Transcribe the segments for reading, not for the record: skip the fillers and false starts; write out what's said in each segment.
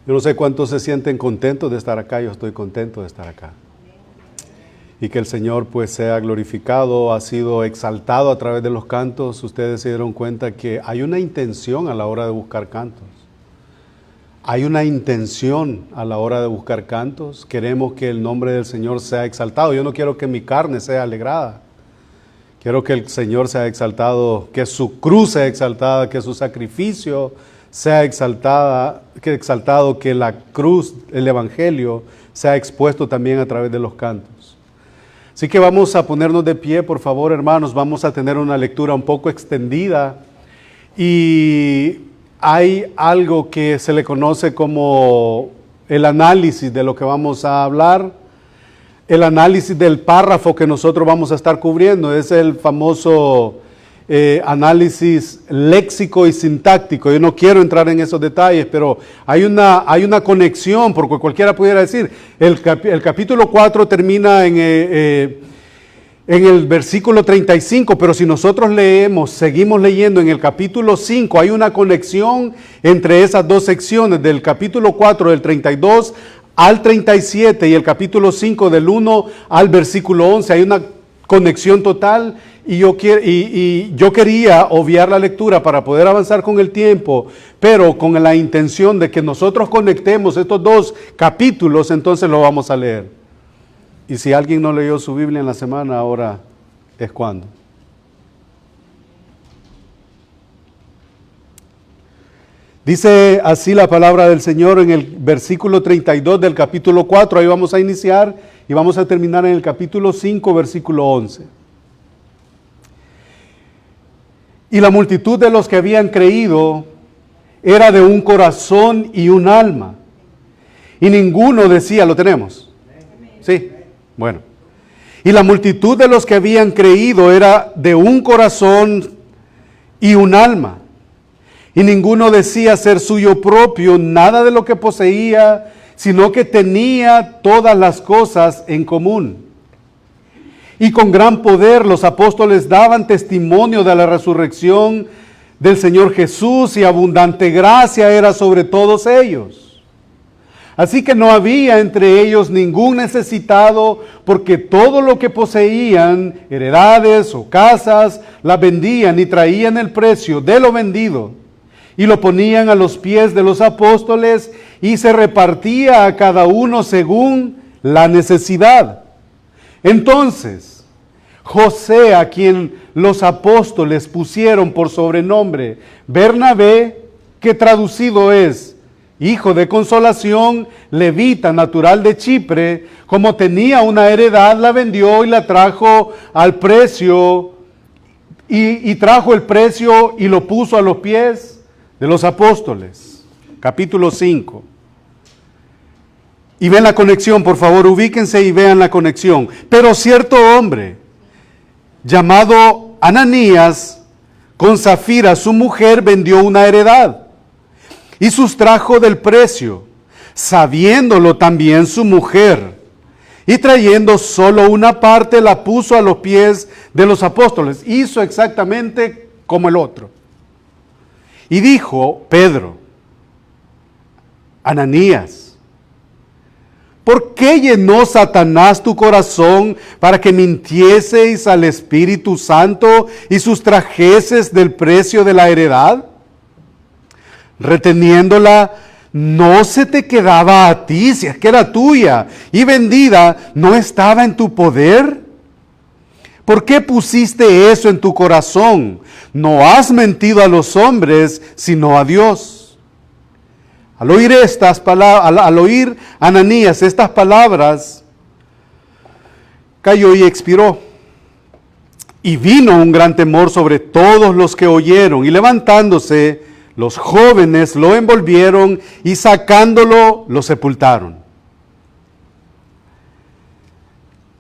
Yo no sé cuántos se sienten contentos de estar acá, yo estoy contento de estar acá. Y que el Señor pues sea glorificado, ha sido exaltado a través de los cantos. Ustedes se dieron cuenta que hay una intención a la hora de buscar cantos. Hay una intención a la hora de buscar cantos. Queremos que el nombre del Señor sea exaltado. Yo no quiero que mi carne sea alegrada. Quiero que el Señor sea exaltado, que su cruz sea exaltada, que su sacrificio sea exaltado, que la cruz, el Evangelio, sea expuesto también a través de los cantos. Así que vamos a ponernos de pie, por favor, hermanos. Vamos a tener una lectura un poco extendida. Y hay algo que se le conoce como el análisis de lo que vamos a hablar. El análisis del párrafo que nosotros vamos a estar cubriendo es el famoso análisis léxico y sintáctico. Yo no quiero entrar en esos detalles, pero hay una conexión, porque cualquiera pudiera decir, el capítulo 4 termina en el versículo 35, pero si nosotros seguimos leyendo en el capítulo 5, hay una conexión entre esas dos secciones, del capítulo 4, del 32 al 37 y el capítulo 5 del 1 al versículo 11, hay una conexión total y yo quería obviar la lectura para poder avanzar con el tiempo, pero con la intención de que nosotros conectemos estos dos capítulos, entonces lo vamos a leer. Y si alguien no leyó su Biblia en la semana, ahora es cuando. Dice así la palabra del Señor en el versículo 32 del capítulo 4, ahí vamos a iniciar y vamos a terminar en el capítulo 5, versículo 11. Y la multitud de los que habían creído era de un corazón y un alma. Y ninguno decía, ¿lo tenemos? Sí, bueno. Y la multitud de los que habían creído era de un corazón y un alma. Y ninguno decía ser suyo propio nada de lo que poseía, sino que tenía todas las cosas en común. Y con gran poder los apóstoles daban testimonio de la resurrección del Señor Jesús, y abundante gracia era sobre todos ellos. Así que no había entre ellos ningún necesitado, porque todo lo que poseían, heredades o casas, las vendían y traían el precio de lo vendido y lo ponían a los pies de los apóstoles, y se repartía a cada uno según la necesidad. Entonces, José, a quien los apóstoles pusieron por sobrenombre Bernabé, que traducido es hijo de consolación, levita, natural de Chipre, como tenía una heredad, la vendió y la trajo al precio, y trajo el precio y lo puso a los pies de los apóstoles. Capítulo 5. Y ven la conexión, por favor, ubíquense y vean la conexión. Pero cierto hombre, llamado Ananías, con Zafira su mujer, vendió una heredad y sustrajo del precio, sabiéndolo también su mujer, y trayendo solo una parte la puso a los pies de los apóstoles. Hizo exactamente como el otro. Y dijo Pedro, Ananías, ¿por qué llenó Satanás tu corazón para que mintieseis al Espíritu Santo y sustrajeses del precio de la heredad? Reteniéndola, ¿no se te quedaba a ti, si es que era tuya, y vendida, no estaba en tu poder? ¿Por qué pusiste eso en tu corazón? No has mentido a los hombres, sino a Dios. Al oír Ananías estas palabras, cayó y expiró. Y vino un gran temor sobre todos los que oyeron, y levantándose, los jóvenes lo envolvieron y sacándolo, lo sepultaron.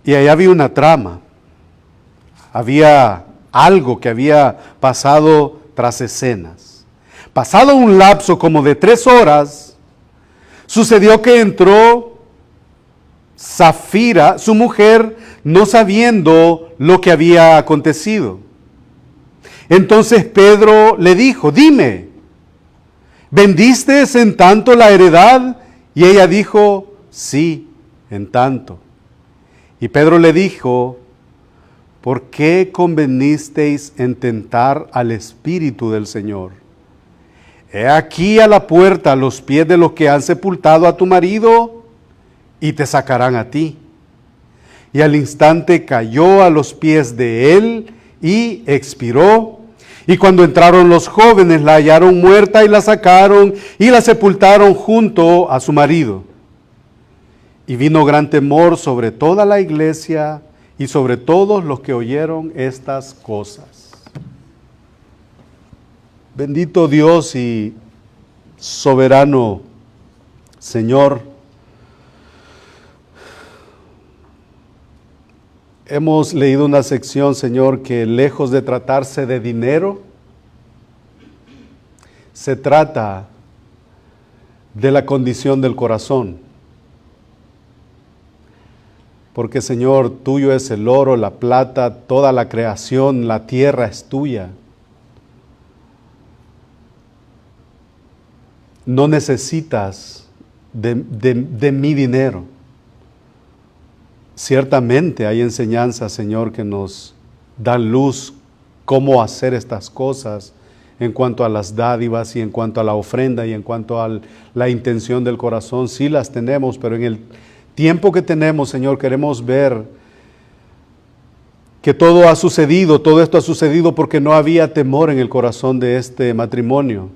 Y ahí había una trama. Había algo que había pasado tras escenas. Pasado un lapso como de 3 horas, sucedió que entró Zafira, su mujer, no sabiendo lo que había acontecido. Entonces Pedro le dijo, dime, ¿Vendiste en tanto la heredad? Y ella dijo, sí, en tanto. Y Pedro le dijo, ¿por qué convenisteis en tentar al Espíritu del Señor? He aquí a la puerta a los pies de los que han sepultado a tu marido, y te sacarán a ti. Y al instante cayó a los pies de él y expiró. Y cuando entraron los jóvenes, la hallaron muerta y la sacaron y la sepultaron junto a su marido. Y vino gran temor sobre toda la iglesia y sobre todos los que oyeron estas cosas. Bendito Dios y soberano Señor, hemos leído una sección, Señor, que lejos de tratarse de dinero, se trata de la condición del corazón. Porque, Señor, tuyo es el oro, la plata, toda la creación, la tierra es tuya. No necesitas de mi dinero. Ciertamente hay enseñanzas, Señor, que nos dan luz cómo hacer estas cosas en cuanto a las dádivas y en cuanto a la ofrenda y en cuanto a la intención del corazón. Sí las tenemos, pero en el tiempo que tenemos, Señor, queremos ver que todo esto ha sucedido porque no había temor en el corazón de este matrimonio.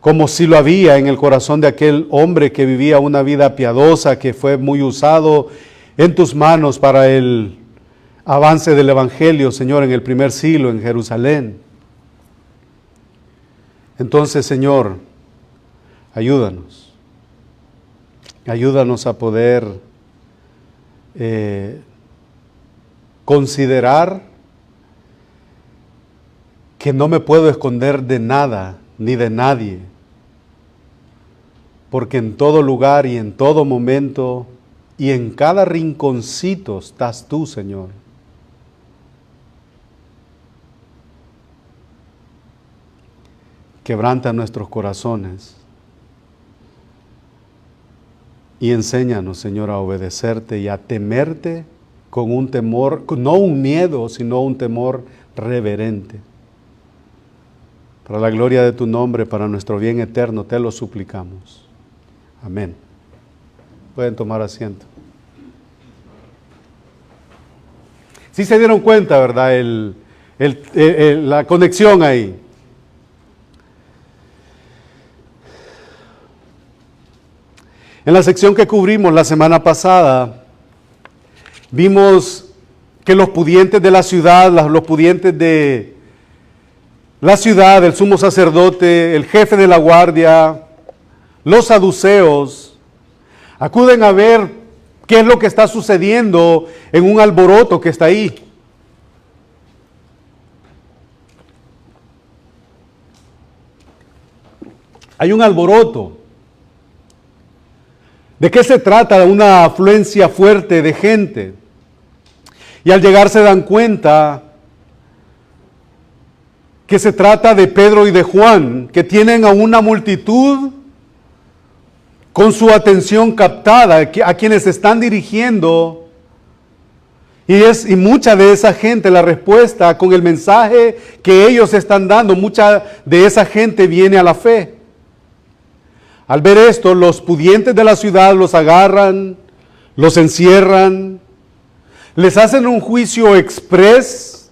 Como si lo había en el corazón de aquel hombre que vivía una vida piadosa, que fue muy usado en tus manos para el avance del Evangelio, Señor, en el primer siglo en Jerusalén. Entonces, Señor, ayúdanos a poder considerar que no me puedo esconder de nada ni de nadie, porque en todo lugar y en todo momento y en cada rinconcito estás tú, Señor. Quebranta nuestros corazones y enséñanos, Señor, a obedecerte y a temerte con un temor, no un miedo, sino un temor reverente. Para la gloria de tu nombre, para nuestro bien eterno, te lo suplicamos. Amén. Pueden tomar asiento. Sí se dieron cuenta, ¿verdad? La conexión ahí. En la sección que cubrimos la semana pasada, vimos que los pudientes de la ciudad, los pudientes de la ciudad, el sumo sacerdote, el jefe de la guardia, los saduceos, acuden a ver qué es lo que está sucediendo en un alboroto que está ahí. Hay un alboroto. ¿De qué se trata? Una afluencia fuerte de gente. Y al llegar se dan cuenta que se trata de Pedro y de Juan, que tienen a una multitud con su atención captada, a quienes se están dirigiendo, y mucha de esa gente, la respuesta con el mensaje que ellos están dando, mucha de esa gente viene a la fe. Al ver esto, los pudientes de la ciudad los agarran, los encierran, les hacen un juicio exprés.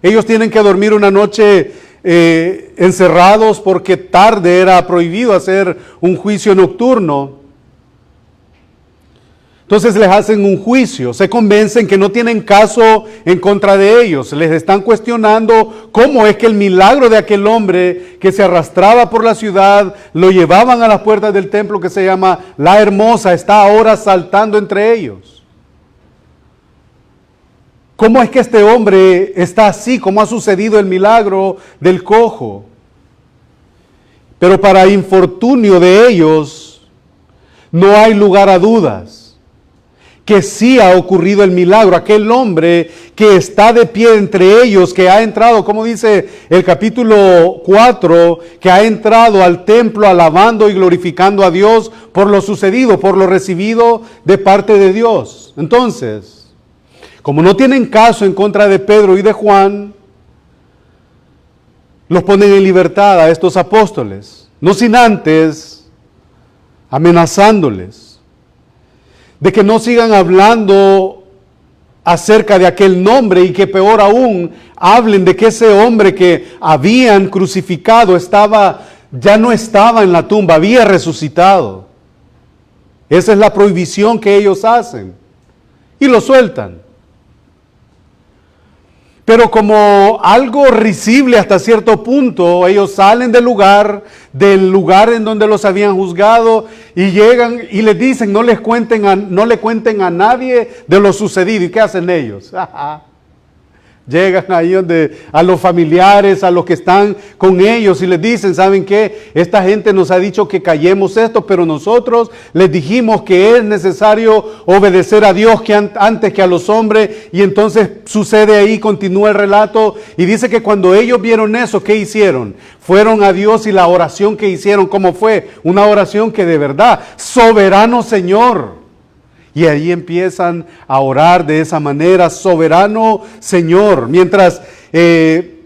Ellos tienen que dormir una noche encerrados porque tarde era prohibido hacer un juicio nocturno. Entonces les hacen un juicio, se convencen que no tienen caso en contra de ellos, les están cuestionando cómo es que el milagro de aquel hombre que se arrastraba por la ciudad, lo llevaban a las puertas del templo que se llama La Hermosa, está ahora saltando entre ellos. ¿Cómo es que este hombre está así? ¿Cómo ha sucedido el milagro del cojo? Pero para infortunio de ellos, no hay lugar a dudas que sí ha ocurrido el milagro, aquel hombre que está de pie entre ellos, que ha entrado, como dice el capítulo 4, que ha entrado al templo alabando y glorificando a Dios por lo sucedido, por lo recibido de parte de Dios. Entonces, como no tienen caso en contra de Pedro y de Juan, los ponen en libertad a estos apóstoles, no sin antes amenazándoles de que no sigan hablando acerca de aquel nombre y que peor aún hablen de que ese hombre que habían crucificado ya no estaba en la tumba, había resucitado. Esa es la prohibición que ellos hacen y lo sueltan. Pero como algo risible hasta cierto punto, ellos salen del lugar en donde los habían juzgado y llegan y les dicen, no le cuenten a nadie de lo sucedido. ¿Y qué hacen ellos? Llegan ahí a los familiares, a los que están con ellos y les dicen, ¿saben qué? Esta gente nos ha dicho que callemos esto, pero nosotros les dijimos que es necesario obedecer a Dios antes que a los hombres. Y entonces sucede ahí, continúa el relato y dice que cuando ellos vieron eso, ¿qué hicieron? Fueron a Dios y la oración que hicieron, ¿cómo fue? Una oración que de verdad, soberano Señor. Y ahí empiezan a orar de esa manera, soberano Señor. Mientras en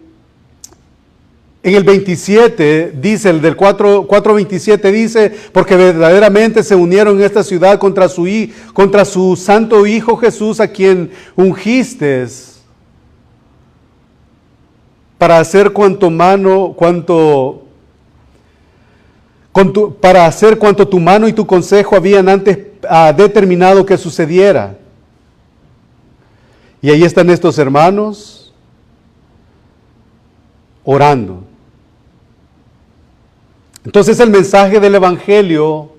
el 27 dice, el del 4:27 dice, porque verdaderamente se unieron en esta ciudad contra su santo Hijo Jesús, a quien ungiste para hacer cuanto tu mano y tu consejo habían antes determinado que sucediera. Y ahí están estos hermanos orando. Entonces el mensaje del Evangelio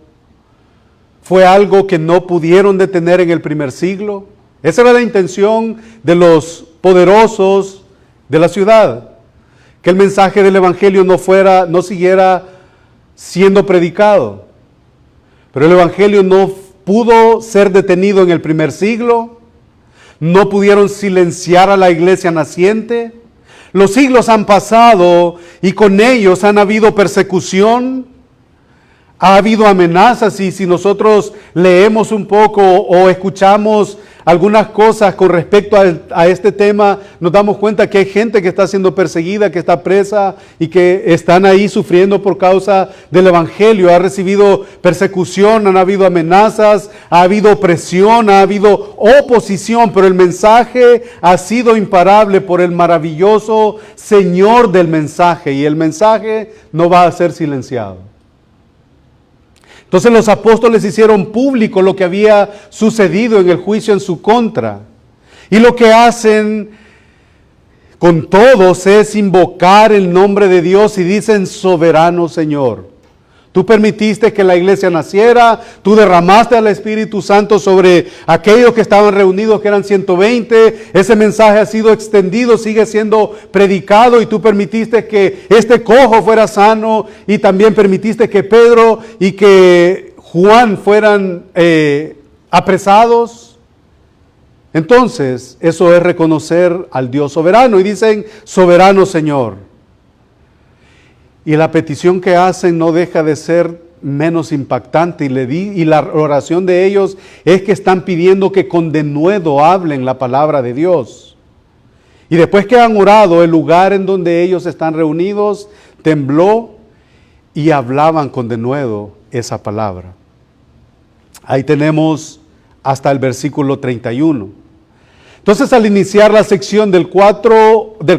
fue algo que no pudieron detener en el primer siglo. Esa era la intención de los poderosos de la ciudad, que el mensaje del Evangelio no siguiera siendo predicado. Pero el Evangelio no pudo ser detenido en el primer siglo, no pudieron silenciar a la iglesia naciente. Los siglos han pasado y con ellos han habido persecución, ha habido amenazas, y si nosotros leemos un poco o escuchamos algunas cosas con respecto a este tema, nos damos cuenta que hay gente que está siendo perseguida, que está presa y que están ahí sufriendo por causa del Evangelio. Ha recibido persecución, han habido amenazas, ha habido opresión, ha habido oposición, pero el mensaje ha sido imparable por el maravilloso Señor del mensaje, y el mensaje no va a ser silenciado. Entonces los apóstoles hicieron público lo que había sucedido en el juicio en su contra. Y lo que hacen con todos es invocar el nombre de Dios y dicen, soberano Señor. Tú permitiste que la iglesia naciera, tú derramaste al Espíritu Santo sobre aquellos que estaban reunidos, que eran 120. Ese mensaje ha sido extendido, sigue siendo predicado, y tú permitiste que este cojo fuera sano, y también permitiste que Pedro y que Juan fueran apresados. Entonces, eso es reconocer al Dios soberano, y dicen, soberano Señor. Y la petición que hacen no deja de ser menos impactante, y la oración de ellos es que están pidiendo que con denuedo hablen la palabra de Dios. Y después que han orado, el lugar en donde ellos están reunidos tembló y hablaban con denuedo esa palabra. Ahí tenemos hasta el versículo 31. Entonces, al iniciar la sección del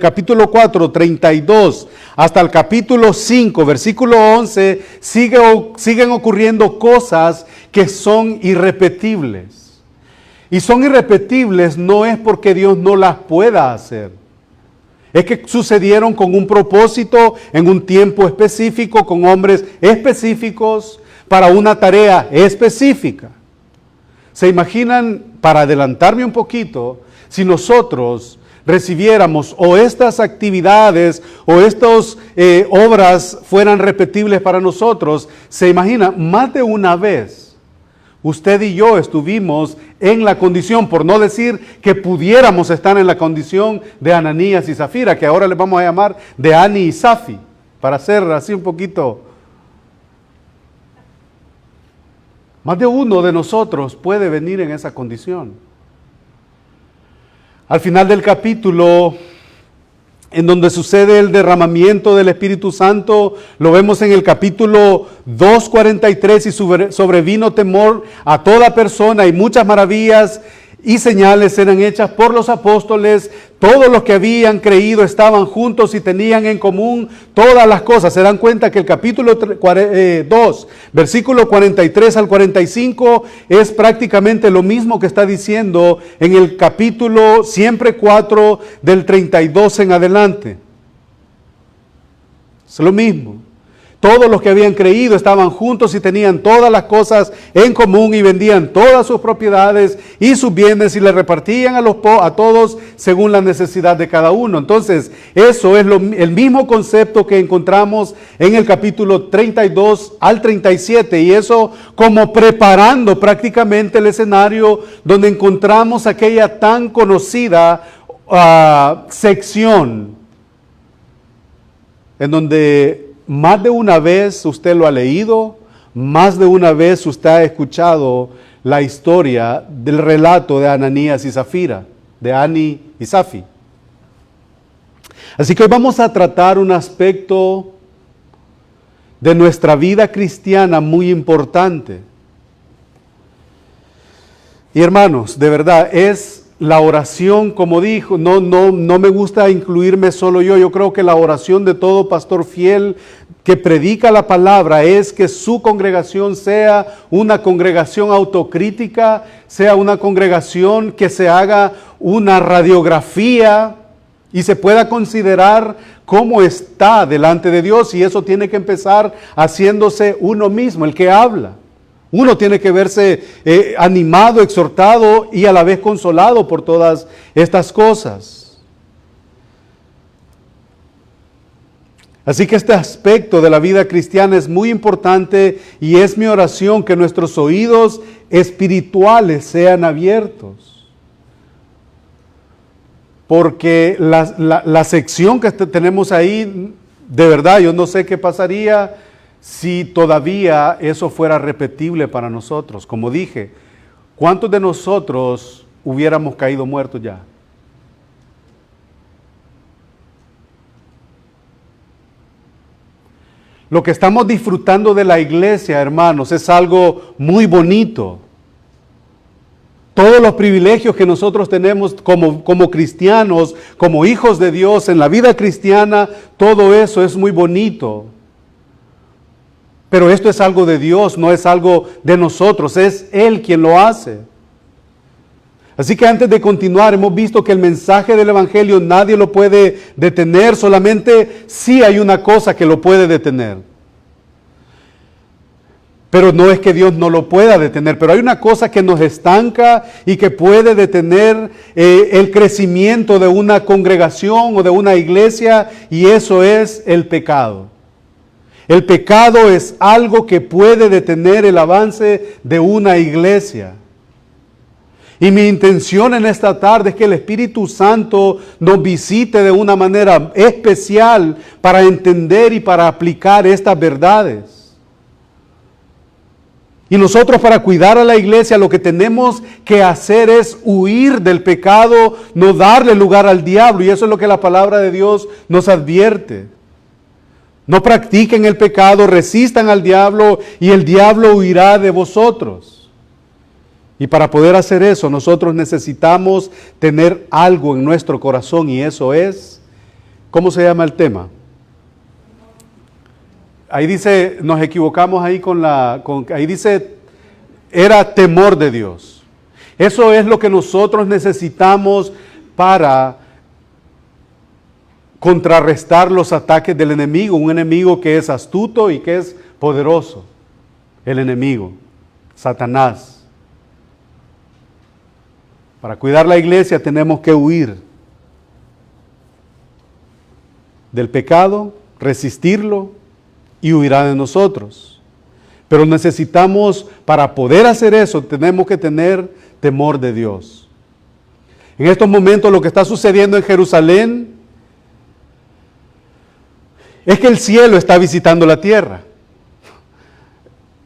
capítulo 4, 32, hasta el capítulo 5, versículo 11, siguen ocurriendo cosas que son irrepetibles. Y son irrepetibles no es porque Dios no las pueda hacer. Es que sucedieron con un propósito, en un tiempo específico, con hombres específicos, para una tarea específica. ¿Se imaginan, para adelantarme un poquito, si nosotros recibiéramos o estas actividades o estas obras fueran repetibles para nosotros? Se imagina, más de una vez Usted y yo estuvimos en la condición, por no decir que pudiéramos estar en la condición de Ananías y Zafira, que ahora les vamos a llamar de Ani y Safi, para hacer así un poquito. Más de uno de nosotros puede venir en esa condición. Al final del capítulo, en donde sucede el derramamiento del Espíritu Santo, lo vemos en el capítulo 2:43, y sobrevino temor a toda persona, y muchas maravillas y señales eran hechas por los apóstoles. Todos los que habían creído estaban juntos y tenían en común todas las cosas. Se dan cuenta que el capítulo 2, versículo 43 al 45, es prácticamente lo mismo que está diciendo en el capítulo siempre 4, del 32 en adelante. Es lo mismo. Todos los que habían creído estaban juntos y tenían todas las cosas en común, y vendían todas sus propiedades y sus bienes y le repartían a todos según la necesidad de cada uno. Entonces, eso es el mismo concepto que encontramos en el capítulo 32 al 37, y eso como preparando prácticamente el escenario donde encontramos aquella tan conocida sección en donde más de una vez usted lo ha leído, más de una vez usted ha escuchado la historia del relato de Ananías y Zafira, de Ani y Safi. Así que hoy vamos a tratar un aspecto de nuestra vida cristiana muy importante. Y hermanos, de verdad, es la oración, como dijo, no me gusta incluirme solo yo creo que la oración de todo pastor fiel que predica la palabra es que su congregación sea una congregación autocrítica, sea una congregación que se haga una radiografía y se pueda considerar cómo está delante de Dios, y eso tiene que empezar haciéndose uno mismo, el que habla. Uno tiene que verse animado, exhortado y a la vez consolado por todas estas cosas. Así que este aspecto de la vida cristiana es muy importante, y es mi oración que nuestros oídos espirituales sean abiertos. Porque la sección que tenemos ahí, de verdad, yo no sé qué pasaría si todavía eso fuera repetible para nosotros. Como dije, ¿cuántos de nosotros hubiéramos caído muertos ya? Lo que estamos disfrutando de la iglesia, hermanos, es algo muy bonito. Todos los privilegios que nosotros tenemos como cristianos, como hijos de Dios en la vida cristiana, todo eso es muy bonito. Pero esto es algo de Dios, no es algo de nosotros, es Él quien lo hace. Así que antes de continuar, hemos visto que el mensaje del Evangelio nadie lo puede detener, solamente sí hay una cosa que lo puede detener. Pero no es que Dios no lo pueda detener, pero hay una cosa que nos estanca y que puede detener el crecimiento de una congregación o de una iglesia, y eso es el pecado. El pecado es algo que puede detener el avance de una iglesia. Y mi intención en esta tarde es que el Espíritu Santo nos visite de una manera especial para entender y para aplicar estas verdades. Y nosotros, para cuidar a la iglesia, lo que tenemos que hacer es huir del pecado, no darle lugar al diablo. Y eso es lo que la palabra de Dios nos advierte. No practiquen el pecado, resistan al diablo y el diablo huirá de vosotros. Y para poder hacer eso, nosotros necesitamos tener algo en nuestro corazón, y eso es, ¿cómo se llama el tema? Ahí dice, nos equivocamos ahí ahí dice, era temor de Dios. Eso es lo que nosotros necesitamos para contrarrestar los ataques del enemigo, un enemigo que es astuto y que es poderoso. El enemigo, Satanás. Para cuidar la iglesia tenemos que huir del pecado, resistirlo, y huirá de nosotros. Pero necesitamos, para poder hacer eso, tenemos que tener temor de Dios. En estos momentos lo que está sucediendo en Jerusalén es que el cielo está visitando la tierra.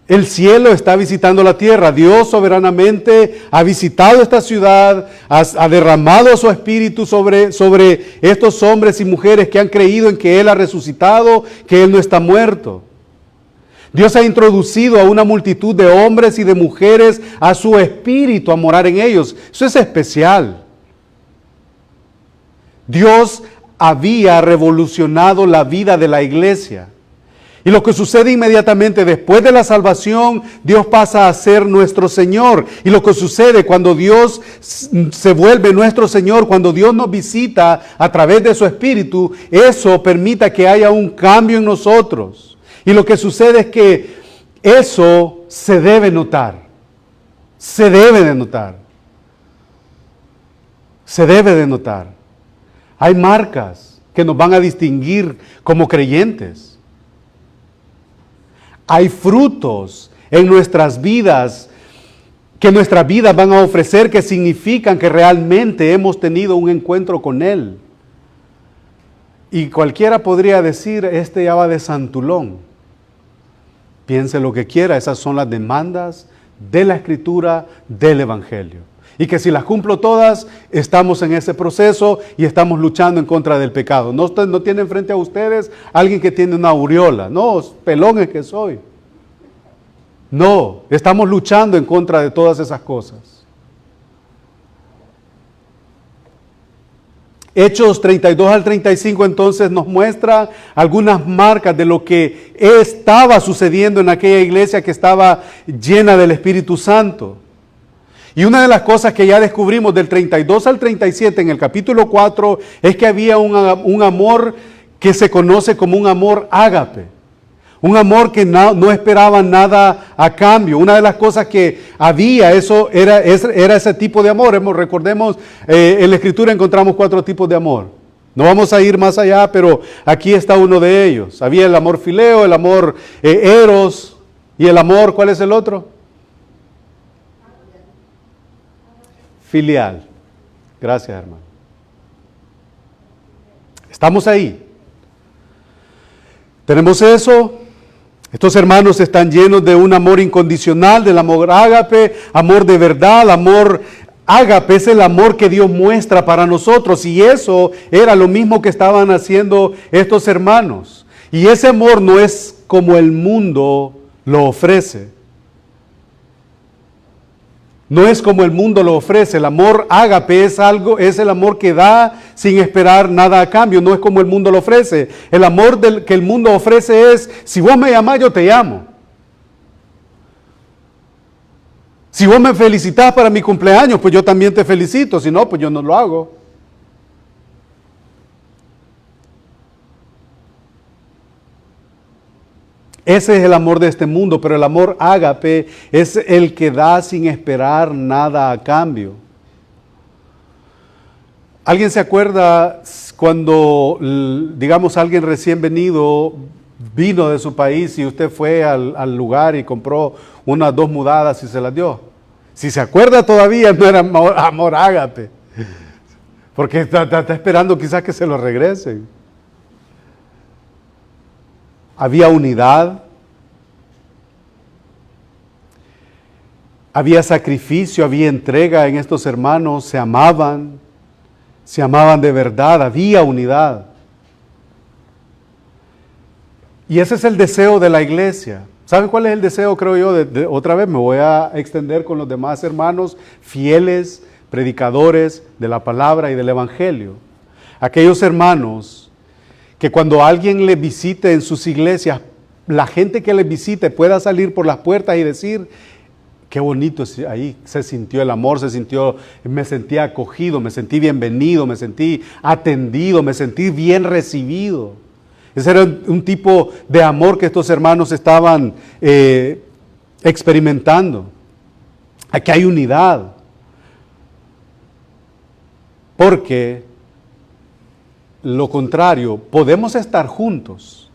El cielo está visitando la tierra. Dios soberanamente ha visitado esta ciudad, ha derramado su espíritu sobre estos hombres y mujeres que han creído en que Él ha resucitado, que Él no está muerto. Dios ha introducido a una multitud de hombres y de mujeres a su espíritu a morar en ellos. Eso es especial. Dios había revolucionado la vida de la iglesia. Y lo que sucede inmediatamente después de la salvación, Dios pasa a ser nuestro Señor. Y lo que sucede cuando Dios se vuelve nuestro Señor, cuando Dios nos visita a través de su Espíritu, eso permite que haya un cambio en nosotros. Y lo que sucede es que eso se debe notar. Se debe de notar. Se debe de notar. Hay marcas que nos van a distinguir como creyentes. Hay frutos en nuestras vidas que nuestras vidas van a ofrecer que significan que realmente hemos tenido un encuentro con Él. Y cualquiera podría decir, este ya va de santulón. Piense lo que quiera, esas son las demandas de la Escritura, del Evangelio. Y que si las cumplo todas, estamos en ese proceso y estamos luchando en contra del pecado. No tienen frente a ustedes alguien que tiene una aureola. No, pelón es que soy. No, estamos luchando en contra de todas esas cosas. Hechos 32 al 35 entonces nos muestra algunas marcas de lo que estaba sucediendo en aquella iglesia que estaba llena del Espíritu Santo. Y una de las cosas que ya descubrimos del 32 al 37 en el capítulo 4 es que había un amor que se conoce como un amor ágape. Un amor que no esperaba nada a cambio. Una de las cosas que había, eso era ese tipo de amor. Recordemos, en la Escritura encontramos 4 tipos de amor. No vamos a ir más allá, pero aquí está uno de ellos. Había el amor fileo, el amor eros y el amor, ¿cuál es el otro? Filial. Gracias, hermano. Estamos ahí. Tenemos eso. Estos hermanos están llenos de un amor incondicional, del amor ágape, amor de verdad, amor ágape es el amor que Dios muestra para nosotros. Y eso era lo mismo que estaban haciendo estos hermanos. Y ese amor no es como el mundo lo ofrece. No es como el mundo lo ofrece. El amor ágape es el amor que da sin esperar nada a cambio. No es como el mundo lo ofrece. El amor que el mundo ofrece es, si vos me llamás, yo te llamo. Si vos me felicitás para mi cumpleaños, pues yo también te felicito. Si no, pues yo no lo hago. Ese es el amor de este mundo, pero el amor ágape es el que da sin esperar nada a cambio. ¿Alguien se acuerda cuando, digamos, alguien recién vino de su país y usted fue al lugar y compró 1 o 2 mudadas y se las dio? Si se acuerda todavía, no era amor ágape, porque está esperando quizás que se lo regresen. Había unidad, había sacrificio, había entrega en estos hermanos, se amaban de verdad, había unidad. Y ese es el deseo de la iglesia. ¿Saben cuál es el deseo, creo yo? Otra vez me voy a extender con los demás hermanos fieles, predicadores de la palabra y del evangelio. Aquellos hermanos que cuando alguien les visite en sus iglesias, la gente que les visite pueda salir por las puertas y decir, qué bonito ahí se sintió el amor, me sentí acogido, me sentí bienvenido, me sentí atendido, me sentí bien recibido. Ese era un tipo de amor que estos hermanos estaban experimentando. Aquí hay unidad. Porque lo contrario, podemos estar juntos.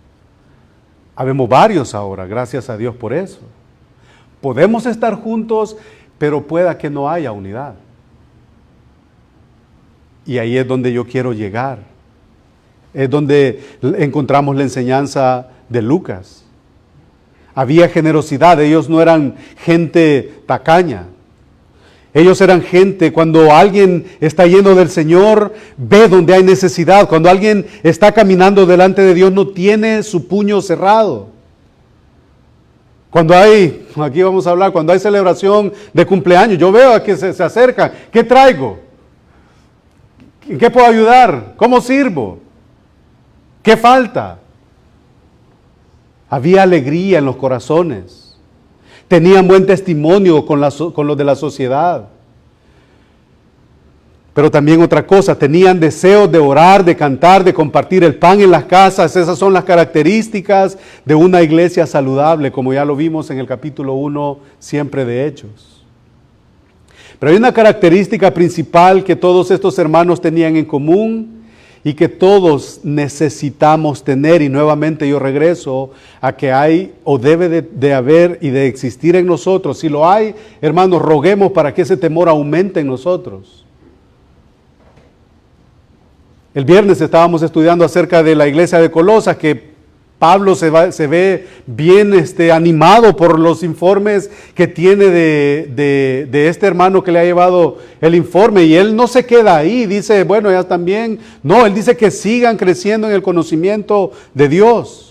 Habemos varios ahora, gracias a Dios por eso. Podemos estar juntos, pero pueda que no haya unidad. Y ahí es donde yo quiero llegar. Es donde encontramos la enseñanza de Lucas. Había generosidad, ellos no eran gente tacaña. Ellos eran gente, cuando alguien está lleno del Señor, ve donde hay necesidad. Cuando alguien está caminando delante de Dios, no tiene su puño cerrado. Cuando hay, aquí vamos a hablar, cuando hay celebración de cumpleaños, yo veo a que se acercan. ¿Qué traigo? ¿En qué puedo ayudar? ¿Cómo sirvo? ¿Qué falta? Había alegría en los corazones. Tenían buen testimonio con los de la sociedad. Pero también otra cosa, tenían deseos de orar, de cantar, de compartir el pan en las casas. Esas son las características de una iglesia saludable, como ya lo vimos en el capítulo 1, siempre de Hechos. Pero hay una característica principal que todos estos hermanos tenían en común y que todos necesitamos tener, y nuevamente yo regreso a que hay o debe de haber y de existir en nosotros. Si lo hay, hermanos, roguemos para que ese temor aumente en nosotros. El viernes estábamos estudiando acerca de la iglesia de Colosas, que Pablo se ve bien animado por los informes que tiene de este hermano que le ha llevado el informe, y él no se queda ahí, dice, bueno, ya están bien. No, él dice que sigan creciendo en el conocimiento de Dios.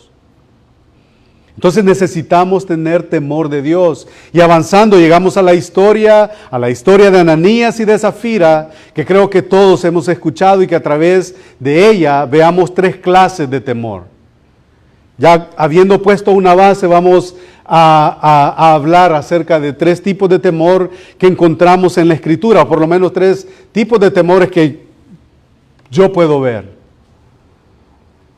Entonces necesitamos tener temor de Dios. Y avanzando llegamos a la historia de Ananías y de Zafira, que creo que todos hemos escuchado, y que a través de ella veamos 3 clases de temor. Ya habiendo puesto una base, vamos a hablar acerca de 3 tipos de temor que encontramos en la Escritura, o por lo menos 3 tipos de temores que yo puedo ver.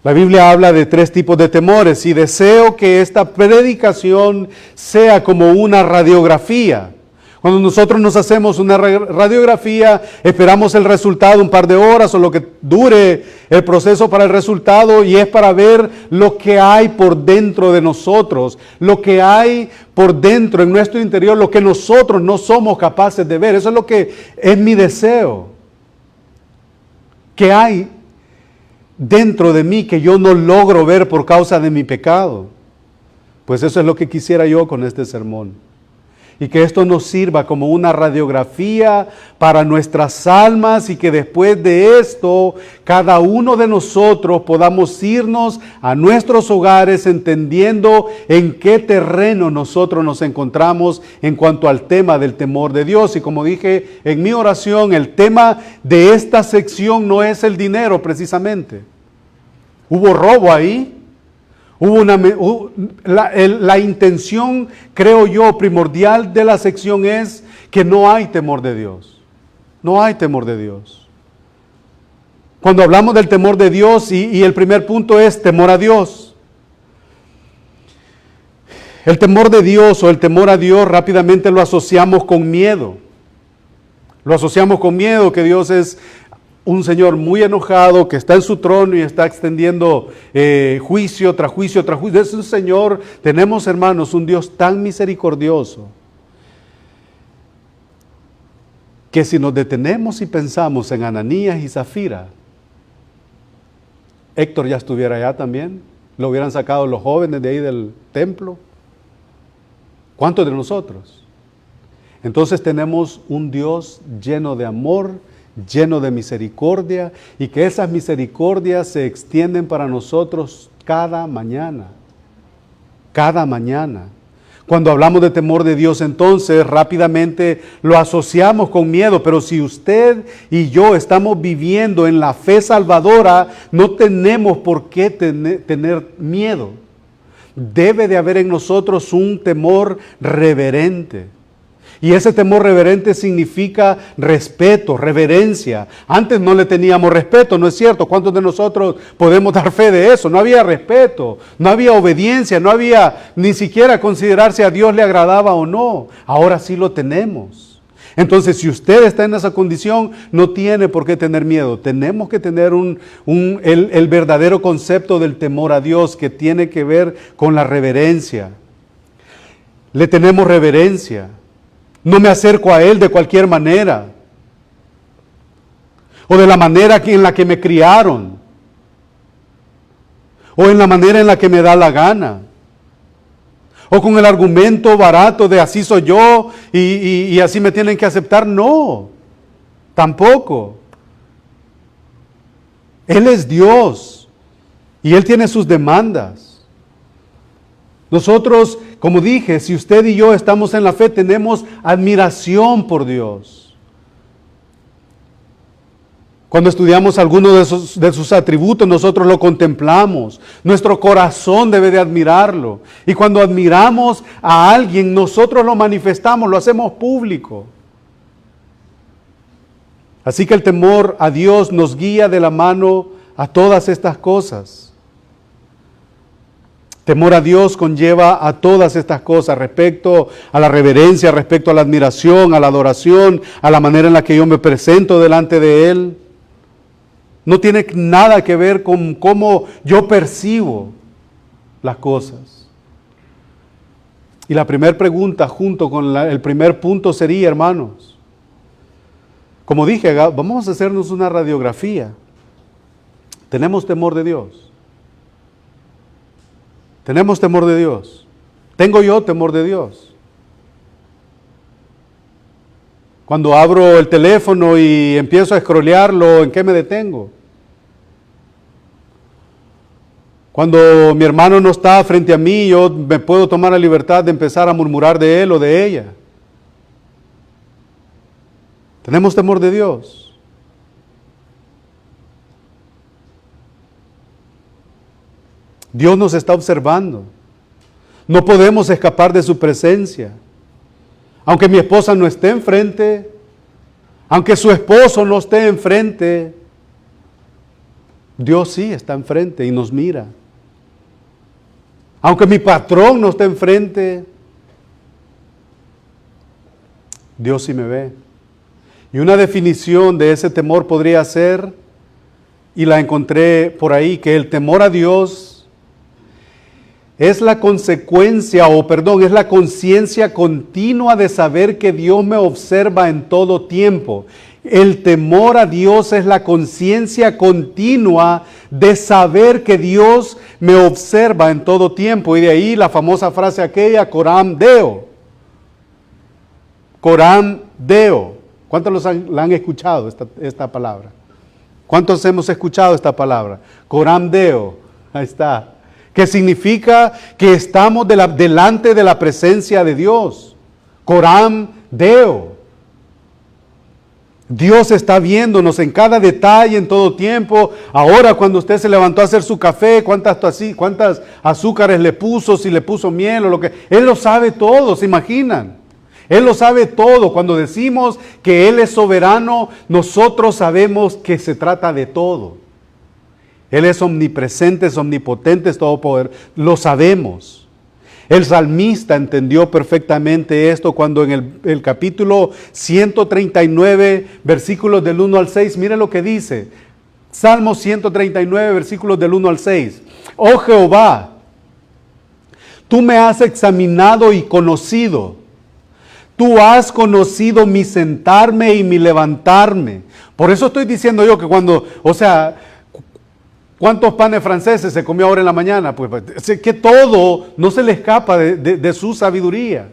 La Biblia habla de 3 tipos de temores, y deseo que esta predicación sea como una radiografía. Cuando nosotros nos hacemos una radiografía, esperamos el resultado un par de horas o lo que dure el proceso para el resultado, y es para ver lo que hay por dentro de nosotros, lo que hay por dentro en nuestro interior, lo que nosotros no somos capaces de ver. Eso es lo que es mi deseo. ¿Qué hay dentro de mí que yo no logro ver por causa de mi pecado? Pues eso es lo que quisiera yo con este sermón. Y que esto nos sirva como una radiografía para nuestras almas, y que después de esto, cada uno de nosotros podamos irnos a nuestros hogares entendiendo en qué terreno nosotros nos encontramos en cuanto al tema del temor de Dios. Y como dije en mi oración, el tema de esta sección no es el dinero precisamente. Hubo robo ahí. La intención, creo yo, primordial de la sección es que no hay temor de Dios. No hay temor de Dios. Cuando hablamos del temor de Dios, y el primer punto es temor a Dios. El temor de Dios o el temor a Dios rápidamente lo asociamos con miedo. Lo asociamos con miedo, que Dios es un Señor muy enojado, que está en su trono y está extendiendo juicio tras juicio tras juicio. Es un Señor, tenemos, hermanos, un Dios tan misericordioso, que si nos detenemos y pensamos en Ananías y Zafira, Héctor ya estuviera allá también, lo hubieran sacado los jóvenes de ahí del templo. ¿Cuántos de nosotros? Entonces tenemos un Dios lleno de amor, lleno de misericordia, y que esas misericordias se extienden para nosotros cada mañana. Cada mañana. Cuando hablamos de temor de Dios, entonces rápidamente lo asociamos con miedo, pero si usted y yo estamos viviendo en la fe salvadora, no tenemos por qué tener miedo. Debe de haber en nosotros un temor reverente. Y ese temor reverente significa respeto, reverencia. Antes no le teníamos respeto, ¿no es cierto? ¿Cuántos de nosotros podemos dar fe de eso? No había respeto, no había obediencia, no había ni siquiera considerar si a Dios le agradaba o no. Ahora sí lo tenemos. Entonces, si usted está en esa condición, no tiene por qué tener miedo. Tenemos que tener el verdadero concepto del temor a Dios, que tiene que ver con la reverencia. le tenemos reverencia. No me acerco a Él de cualquier manera, o de la manera en la que me criaron, o en la manera en la que me da la gana, o con el argumento barato de así soy yo y así me tienen que aceptar. No, tampoco. Él es Dios y Él tiene sus demandas. Nosotros, como dije, si usted y yo estamos en la fe, tenemos admiración por Dios. Cuando estudiamos alguno de sus atributos, nosotros lo contemplamos. Nuestro corazón debe de admirarlo. Y cuando admiramos a alguien, nosotros lo manifestamos, lo hacemos público. Así que el temor a Dios nos guía de la mano a todas estas cosas. Temor a Dios conlleva a todas estas cosas respecto a la reverencia, respecto a la admiración, a la adoración, a la manera en la que yo me presento delante de Él. No tiene nada que ver con cómo yo percibo las cosas. Y la primera pregunta junto con el primer punto sería, hermanos, como dije, vamos a hacernos una radiografía. ¿Tenemos temor de Dios? ¿Tenemos temor de Dios? ¿Tengo yo temor de Dios? Cuando abro el teléfono y empiezo a scrollearlo, ¿en qué me detengo? Cuando mi hermano no está frente a mí, yo me puedo tomar la libertad de empezar a murmurar de él o de ella. ¿Tenemos temor de Dios? Dios nos está observando. No podemos escapar de su presencia. Aunque mi esposa no esté enfrente, aunque su esposo no esté enfrente, Dios sí está enfrente y nos mira. Aunque mi patrón no esté enfrente, Dios sí me ve. Y una definición de ese temor podría ser, y la encontré por ahí, que el temor a Dios es la consecuencia, es la conciencia continua de saber que Dios me observa en todo tiempo. El temor a Dios es la conciencia continua de saber que Dios me observa en todo tiempo. Y de ahí la famosa frase aquella, coram Deo. Coram Deo. ¿Cuántos la han escuchado esta palabra? ¿Cuántos hemos escuchado esta palabra? Coram Deo. Ahí está. Que significa que estamos delante de la presencia de Dios. Coram Deo. Dios está viéndonos en cada detalle, en todo tiempo. Ahora cuando usted se levantó a hacer su café, cuántas azúcares le puso, si le puso miel o lo que... Él lo sabe todo, ¿se imaginan? Él lo sabe todo. Cuando decimos que Él es soberano, nosotros sabemos que se trata de todo. Él es omnipresente, es omnipotente, es todo poder. Lo sabemos. El salmista entendió perfectamente esto cuando en el capítulo 139, versículos del 1 al 6, mire lo que dice. Salmo 139, versículos del 1 al 6. Oh Jehová, tú me has examinado y conocido. Tú has conocido mi sentarme y mi levantarme. Por eso estoy diciendo yo que ¿cuántos panes franceses se comió ahora en la mañana? Pues que todo no se le escapa de su sabiduría.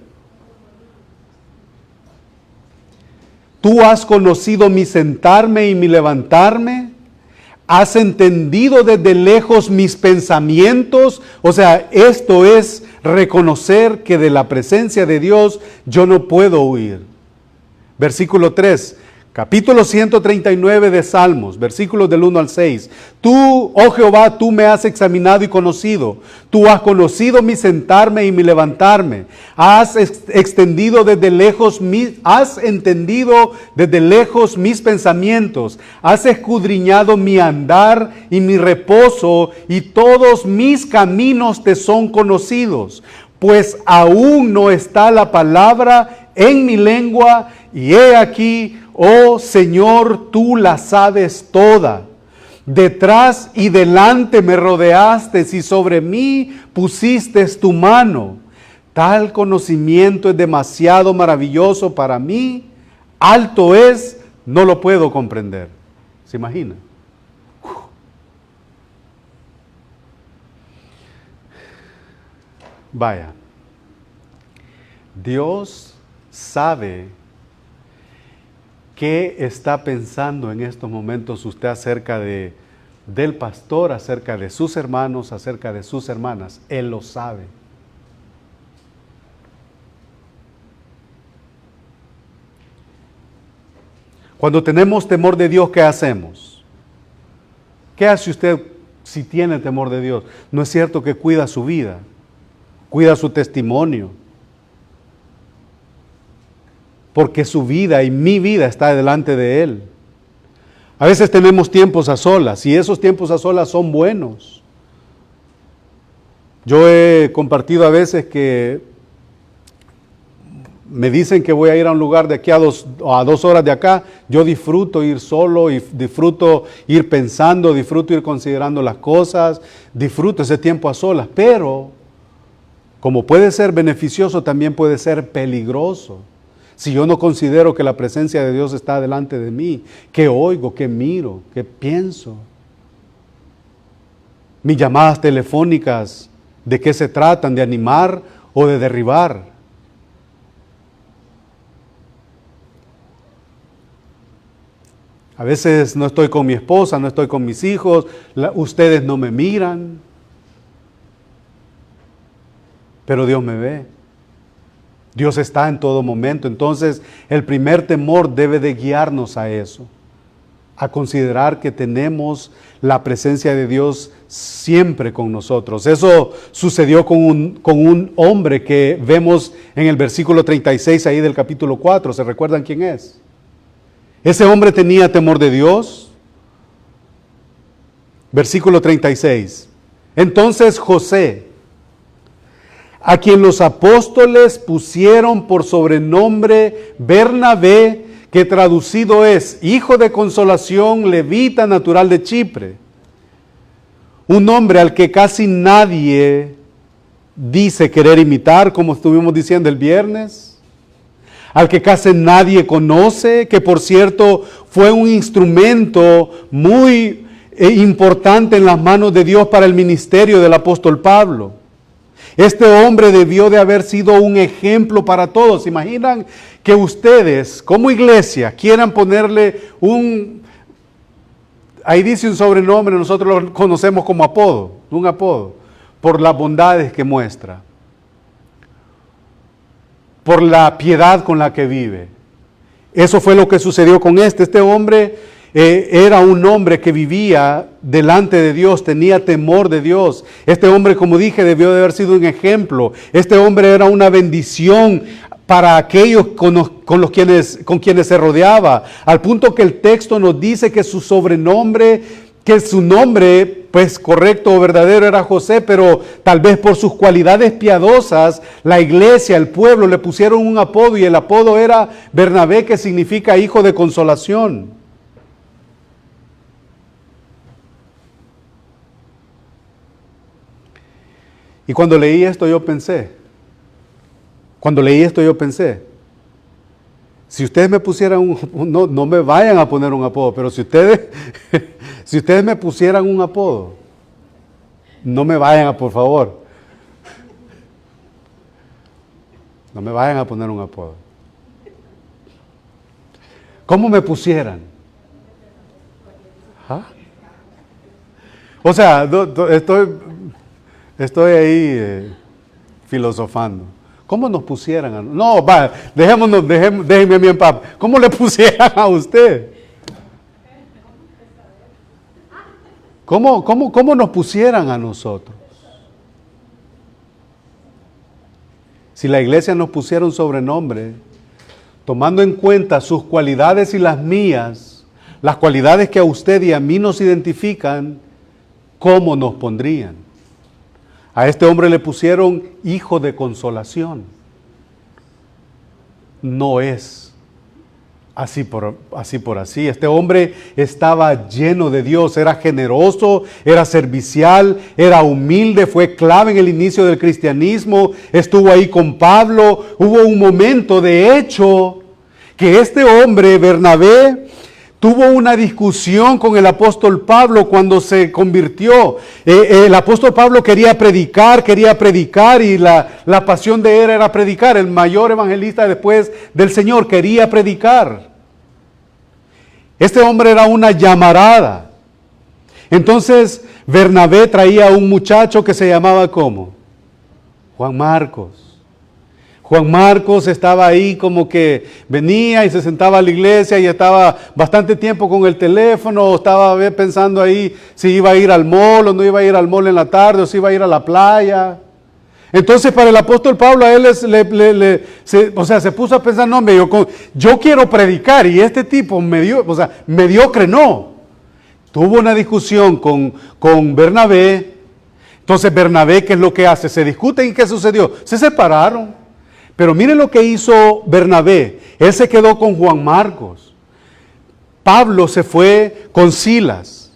Tú has conocido mi sentarme y mi levantarme. Has entendido desde lejos mis pensamientos. O sea, esto es reconocer que de la presencia de Dios yo no puedo huir. Versículo 3. Capítulo 139 de Salmos, versículos del 1 al 6. Tú, oh Jehová, tú me has examinado y conocido. Tú has conocido mi sentarme y mi levantarme. Has entendido desde lejos mis pensamientos. Has escudriñado mi andar y mi reposo, y todos mis caminos te son conocidos. Pues aún no está la palabra en mi lengua, y he aquí, oh Señor, tú la sabes toda. Detrás y delante me rodeaste y sobre mí pusiste tu mano. Tal conocimiento es demasiado maravilloso para mí, alto es, no lo puedo comprender. ¿Se imagina? Vaya, Dios sabe qué está pensando en estos momentos usted acerca del pastor, acerca de sus hermanos, acerca de sus hermanas. Él lo sabe. Cuando tenemos temor de Dios, ¿qué hacemos? ¿Qué hace usted si tiene temor de Dios? ¿No es cierto que cuida su vida? Cuida su testimonio. Porque su vida y mi vida está delante de Él. A veces tenemos tiempos a solas y esos tiempos a solas son buenos. Yo he compartido a veces que me dicen que voy a ir a un lugar de aquí a 2 horas de acá. Yo disfruto ir solo y disfruto ir pensando, disfruto ir considerando las cosas, disfruto ese tiempo a solas, pero como puede ser beneficioso, también puede ser peligroso. Si yo no considero que la presencia de Dios está delante de mí, que oigo, que miro, que pienso. Mis llamadas telefónicas, ¿de qué se tratan? ¿De animar o de derribar? A veces no estoy con mi esposa, no estoy con mis hijos, ustedes no me miran, pero Dios me ve. Dios está en todo momento. Entonces, el primer temor debe de guiarnos a eso, a considerar que tenemos la presencia de Dios siempre con nosotros. Eso sucedió con un hombre que vemos en el versículo 36 ahí del capítulo 4. ¿Se recuerdan quién es? Ese hombre tenía temor de Dios. Versículo 36. Entonces José, a quien los apóstoles pusieron por sobrenombre Bernabé, que traducido es hijo de consolación, levita natural de Chipre. Un hombre al que casi nadie dice querer imitar, como estuvimos diciendo el viernes. Al que casi nadie conoce, que por cierto fue un instrumento muy importante en las manos de Dios para el ministerio del apóstol Pablo. Este hombre debió de haber sido un ejemplo para todos. ¿Se imaginan que ustedes, como iglesia, quieran ponerle ahí dice un sobrenombre, nosotros lo conocemos como apodo, un apodo, por las bondades que muestra, por la piedad con la que vive? Eso fue lo que sucedió con este hombre. Era un hombre que vivía delante de Dios, tenía temor de Dios. Este hombre, como dije, debió de haber sido un ejemplo. Este hombre era una bendición para aquellos con quienes se rodeaba, al punto que el texto nos dice que su sobrenombre, que su nombre, pues correcto o verdadero, era José, pero tal vez por sus cualidades piadosas, la iglesia, el pueblo le pusieron un apodo, y el apodo era Bernabé, que significa hijo de consolación. Y cuando leí esto yo pensé, si ustedes me pusieran no me vayan a poner un apodo, pero si ustedes me pusieran un apodo, no me vayan por favor, no me vayan a poner un apodo. ¿Cómo me pusieran? ¿Ah? O sea, estoy ahí filosofando. ¿Cómo nos pusieran? No, va, déjenme a mí en paz. ¿Cómo le pusieran a usted? ¿Cómo nos pusieran a nosotros? Si la iglesia nos pusiera un sobrenombre, tomando en cuenta sus cualidades y las mías, las cualidades que a usted y a mí nos identifican, ¿cómo nos pondrían? A este hombre le pusieron hijo de consolación. No es así. Este hombre estaba lleno de Dios, era generoso, era servicial, era humilde, fue clave en el inicio del cristianismo, estuvo ahí con Pablo. Hubo un momento, de hecho, que este hombre, Bernabé, tuvo una discusión con el apóstol Pablo cuando se convirtió. El apóstol Pablo quería predicar y la pasión de él era predicar. El mayor evangelista después del Señor quería predicar. Este hombre era una llamarada. Entonces Bernabé traía a un muchacho que se llamaba ¿cómo? Juan Marcos. Juan Marcos estaba ahí como que venía y se sentaba a la iglesia y estaba bastante tiempo con el teléfono, estaba pensando ahí si iba a ir al mall o no iba a ir al mall en la tarde o si iba a ir a la playa. Entonces para el apóstol Pablo a él se puso a pensar, no, yo quiero predicar y este tipo mediocre no. Tuvo una discusión con Bernabé. Entonces Bernabé, ¿qué es lo que hace? Se discuten y ¿qué sucedió? Se separaron. Pero miren lo que hizo Bernabé. Él se quedó con Juan Marcos. Pablo se fue con Silas.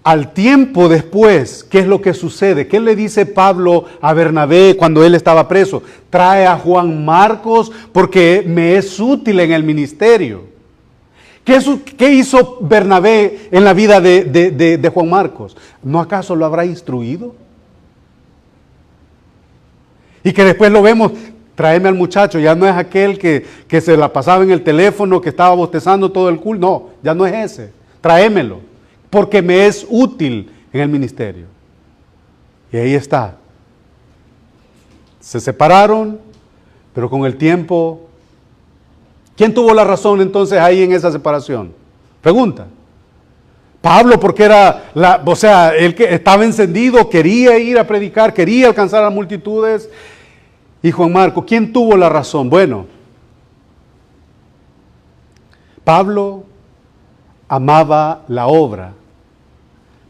Al tiempo después, ¿qué es lo que sucede? ¿Qué le dice Pablo a Bernabé cuando él estaba preso? Trae a Juan Marcos porque me es útil en el ministerio. ¿Qué hizo Bernabé en la vida de Juan Marcos? ¿No acaso lo habrá instruido? Y que después lo vemos, tráeme al muchacho, ya no es aquel que se la pasaba en el teléfono, que estaba bostezando todo el culto, no, ya no es ese, tráemelo, porque me es útil en el ministerio. Y ahí está. Se separaron, pero con el tiempo, ¿quién tuvo la razón entonces ahí en esa separación? Pregunta. Pablo, porque él que estaba encendido, quería ir a predicar, quería alcanzar a las multitudes. Y Juan Marcos, ¿quién tuvo la razón? Bueno, Pablo amaba la obra,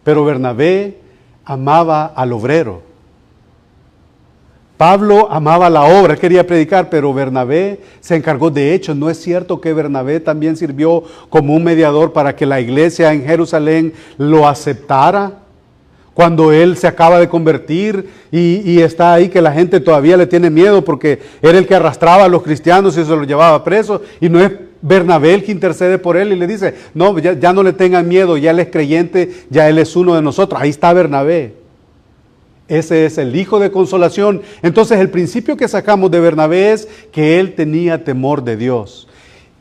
pero Bernabé amaba al obrero. Pablo amaba la obra, quería predicar, pero Bernabé se encargó. De hecho, ¿no es cierto que Bernabé también sirvió como un mediador para que la iglesia en Jerusalén lo aceptara? Cuando él se acaba de convertir y está ahí que la gente todavía le tiene miedo porque era el que arrastraba a los cristianos y se los llevaba presos, y no es Bernabé el que intercede por él y le dice, no, ya no le tengan miedo, ya él es creyente, ya él es uno de nosotros. Ahí está Bernabé. Ese es el hijo de consolación. Entonces el principio que sacamos de Bernabé es que él tenía temor de Dios.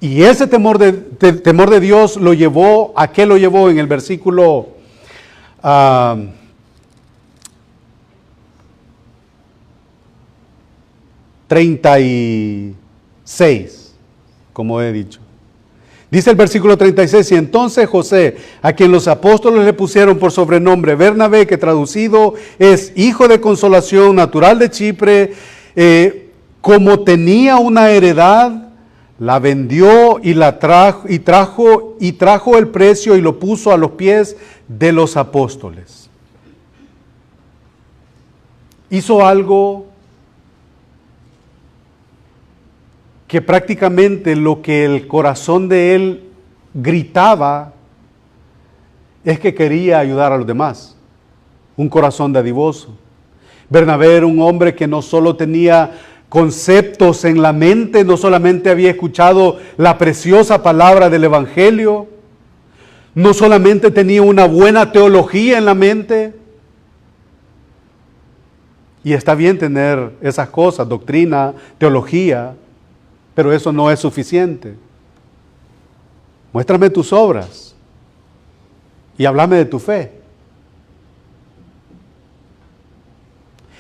Y ese temor de Dios lo llevó, ¿a qué lo llevó? En el versículo 36, como he dicho. Dice el versículo 36, y entonces José, a quien los apóstoles le pusieron por sobrenombre Bernabé, que traducido es hijo de consolación, natural de Chipre, como tenía una heredad, la vendió y trajo el precio y lo puso a los pies de los apóstoles. Hizo algo que prácticamente lo que el corazón de él gritaba es que quería ayudar a los demás. Un corazón dadivoso. Bernabé era un hombre que no solo tenía conceptos en la mente, no solamente había escuchado la preciosa palabra del Evangelio, no solamente tenía una buena teología en la mente. Y está bien tener esas cosas, doctrina, teología, pero eso no es suficiente. Muéstrame tus obras y háblame de tu fe.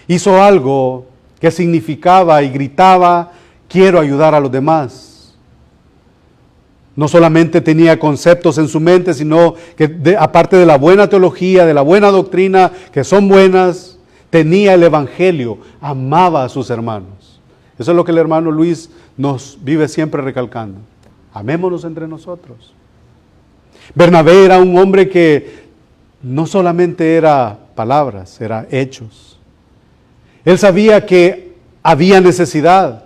Hizo algo que significaba y gritaba, quiero ayudar a los demás. No solamente tenía conceptos en su mente, sino que aparte de la buena teología, de la buena doctrina, que son buenas, tenía el Evangelio, amaba a sus hermanos. Eso es lo que el hermano Luis nos vive siempre recalcando. Amémonos entre nosotros. Bernabé era un hombre que no solamente era palabras, era hechos. Él sabía que había necesidad.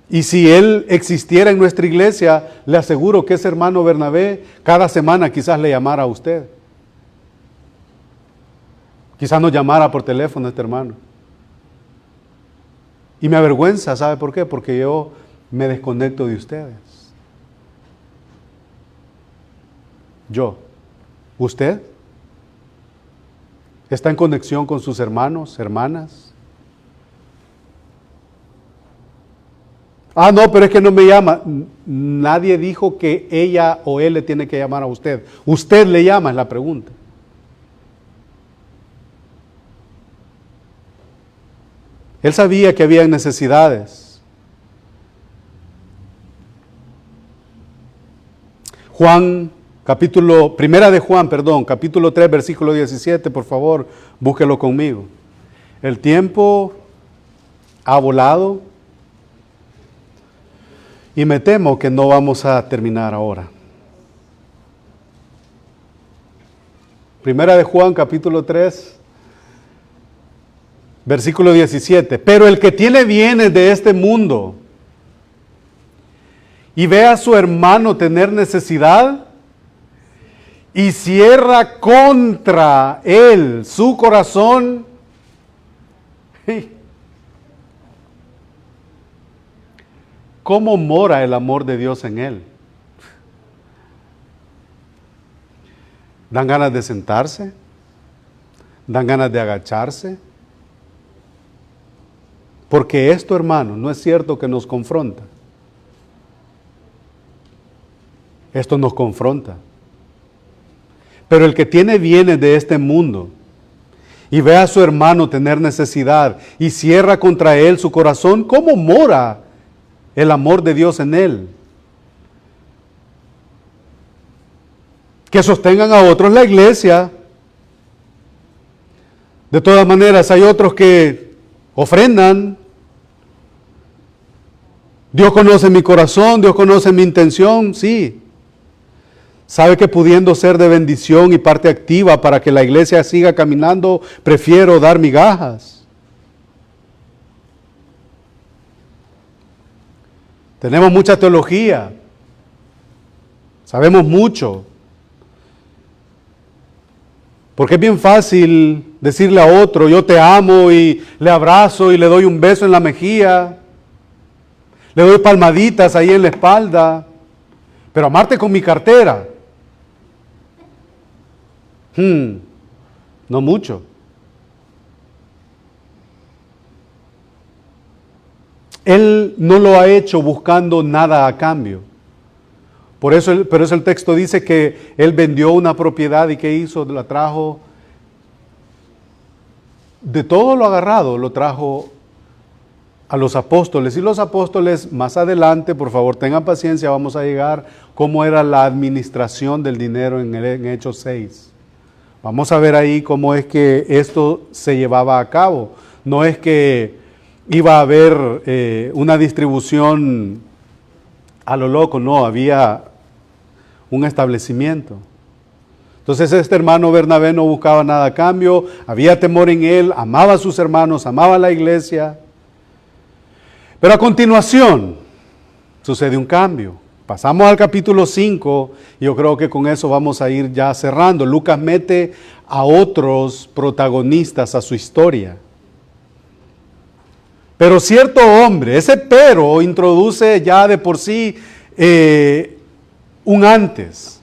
Y si él existiera en nuestra iglesia, le aseguro que ese hermano Bernabé cada semana quizás le llamara a usted. Quizás nos llamara por teléfono este hermano. Y me avergüenza, ¿sabe por qué? Porque yo me desconecto de ustedes. Yo. ¿Usted? ¿Está en conexión con sus hermanos, hermanas? Ah, no, pero es que no me llama. Nadie dijo que ella o él le tiene que llamar a usted. Usted le llama, es la pregunta. Él sabía que había necesidades. Primera de Juan, capítulo 3, versículo 17, por favor, búsquelo conmigo. El tiempo ha volado y me temo que no vamos a terminar ahora. Primera de Juan, capítulo 3, versículo 17. Pero el que tiene bienes de este mundo y ve a su hermano tener necesidad y cierra contra él su corazón, ¿cómo mora el amor de Dios en él? ¿Dan ganas de sentarse? ¿Dan ganas de agacharse? Porque esto, hermano, no es cierto que nos confronta. Esto nos confronta. Pero el que tiene bienes de este mundo y ve a su hermano tener necesidad y cierra contra él su corazón, ¿cómo mora el amor de Dios en él? Que sostengan a otros la iglesia. De todas maneras, hay otros que ofrendan. Dios conoce mi corazón, Dios conoce mi intención, sí. Sabe que pudiendo ser de bendición y parte activa para que la iglesia siga caminando, prefiero dar migajas. Tenemos mucha teología, sabemos mucho, porque es bien fácil decirle a otro, yo te amo y le abrazo y le doy un beso en la mejilla, le doy palmaditas ahí en la espalda, pero amarte con mi cartera, no mucho. Él no lo ha hecho buscando nada a cambio. Por eso el texto dice que él vendió una propiedad y ¿qué hizo? La trajo, de todo lo agarrado, lo trajo a los apóstoles. Y los apóstoles, más adelante, por favor tengan paciencia, vamos a llegar cómo era la administración del dinero en Hechos 6. Vamos a ver ahí cómo es que esto se llevaba a cabo. No es que iba a haber una distribución a lo loco, no, había un establecimiento. Entonces este hermano Bernabé no buscaba nada a cambio, había temor en él, amaba a sus hermanos, amaba a la iglesia. Pero a continuación sucede un cambio. Pasamos al capítulo 5 y yo creo que con eso vamos a ir ya cerrando. Lucas mete a otros protagonistas a su historia. Pero cierto hombre, ese pero introduce ya de por sí un antes.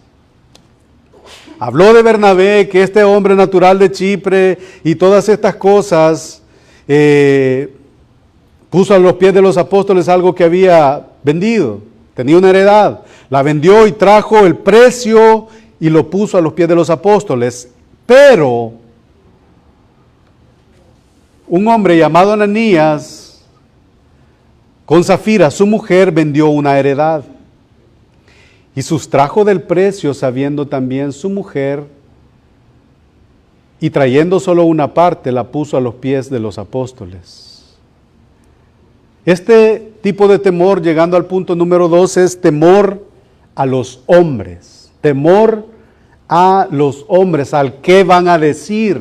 Habló de Bernabé, que este hombre natural de Chipre y todas estas cosas, puso a los pies de los apóstoles algo que había vendido, tenía una heredad, la vendió y trajo el precio y lo puso a los pies de los apóstoles. Pero un hombre llamado Ananías, con Zafira, su mujer, vendió una heredad y sustrajo del precio, sabiendo también su mujer, y trayendo solo una parte, la puso a los pies de los apóstoles. Este tipo de temor, llegando al punto número 2, es temor a los hombres. Temor a los hombres, al qué van a decir.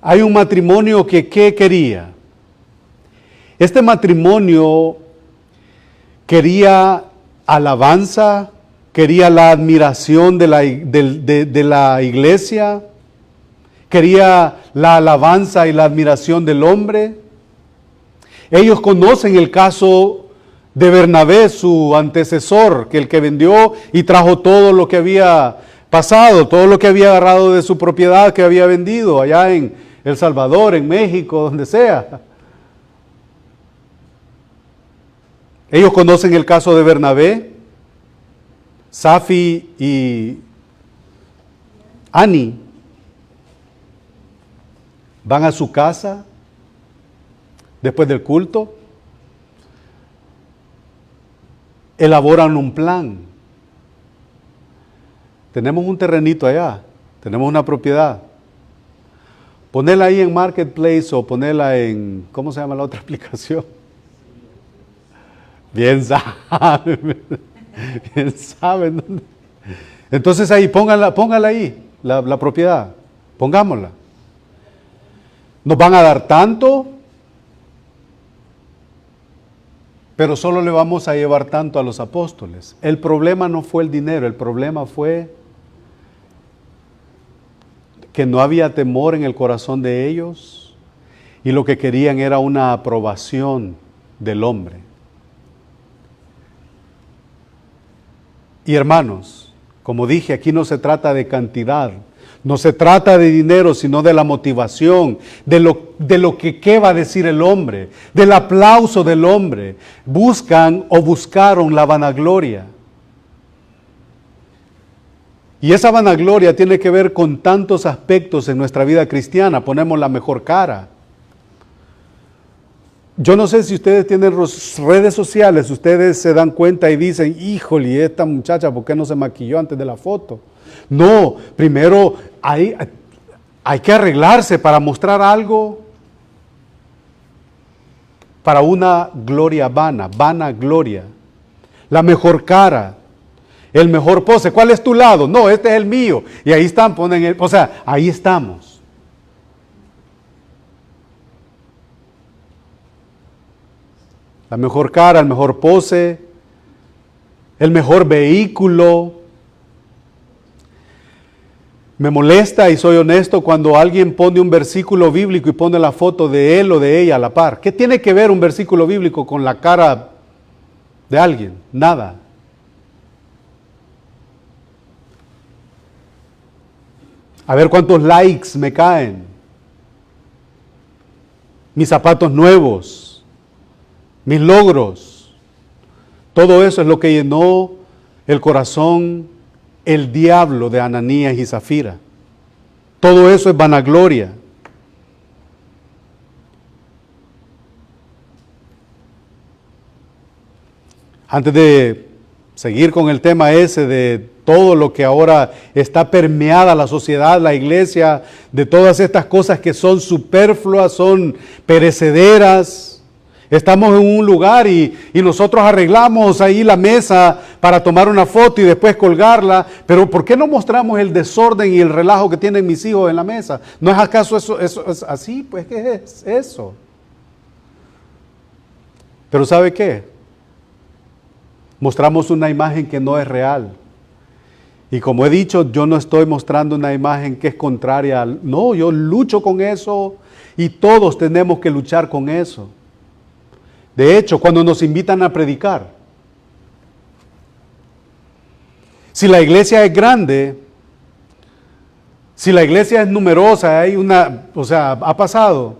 Hay un matrimonio que ¿qué quería? Este matrimonio quería alabanza, quería la admiración de la iglesia, quería la alabanza y la admiración del hombre. Ellos conocen el caso de Bernabé, su antecesor, que el que vendió y trajo todo lo que había pasado, todo lo que había agarrado de su propiedad que había vendido allá en El Salvador, en México, donde sea. Ellos conocen el caso de Bernabé, Safi y Ani. Van a su casa después del culto, elaboran un plan. Tenemos un terrenito allá, tenemos una propiedad. Ponela ahí en Marketplace o ponela en, ¿cómo se llama la otra aplicación? Bien saben, bien saben dónde. Entonces ahí, póngala ahí, la propiedad, pongámosla. Nos van a dar tanto, pero solo le vamos a llevar tanto a los apóstoles. El problema no fue el dinero, el problema fue que no había temor en el corazón de ellos y lo que querían era una aprobación del hombre. Y hermanos, como dije, aquí no se trata de cantidad, no se trata de dinero, sino de la motivación, de lo que qué va a decir el hombre, del aplauso del hombre. Buscan o buscaron la vanagloria. Y esa vanagloria tiene que ver con tantos aspectos en nuestra vida cristiana. Ponemos la mejor cara. Yo no sé si ustedes tienen redes sociales, ustedes se dan cuenta y dicen, híjole, esta muchacha, ¿por qué no se maquilló antes de la foto? No, primero hay que arreglarse para mostrar algo, para una gloria vana gloria, la mejor cara, el mejor pose. ¿Cuál es tu lado? No, este es el mío. Y ahí están, ahí estamos. La mejor cara, el mejor pose, el mejor vehículo. Me molesta y soy honesto cuando alguien pone un versículo bíblico y pone la foto de él o de ella a la par. ¿Qué tiene que ver un versículo bíblico con la cara de alguien? Nada. A ver cuántos likes me caen. Mis zapatos nuevos. Mis logros, todo eso es lo que llenó el corazón, el diablo de Ananías y Zafira. Todo eso es vanagloria. Antes de seguir con el tema ese de todo lo que ahora está permeada la sociedad, la iglesia, de todas estas cosas que son superfluas, son perecederas. Estamos en un lugar y nosotros arreglamos ahí la mesa para tomar una foto y después colgarla, pero ¿por qué no mostramos el desorden y el relajo que tienen mis hijos en la mesa? ¿No es acaso eso es así? Pues, ¿qué es eso? Pero ¿sabe qué? Mostramos una imagen que no es real. Y como he dicho, yo no estoy mostrando una imagen que es contraria al... No, yo lucho con eso y todos tenemos que luchar con eso. De hecho, cuando nos invitan a predicar, si la iglesia es grande, si la iglesia es numerosa, ha pasado,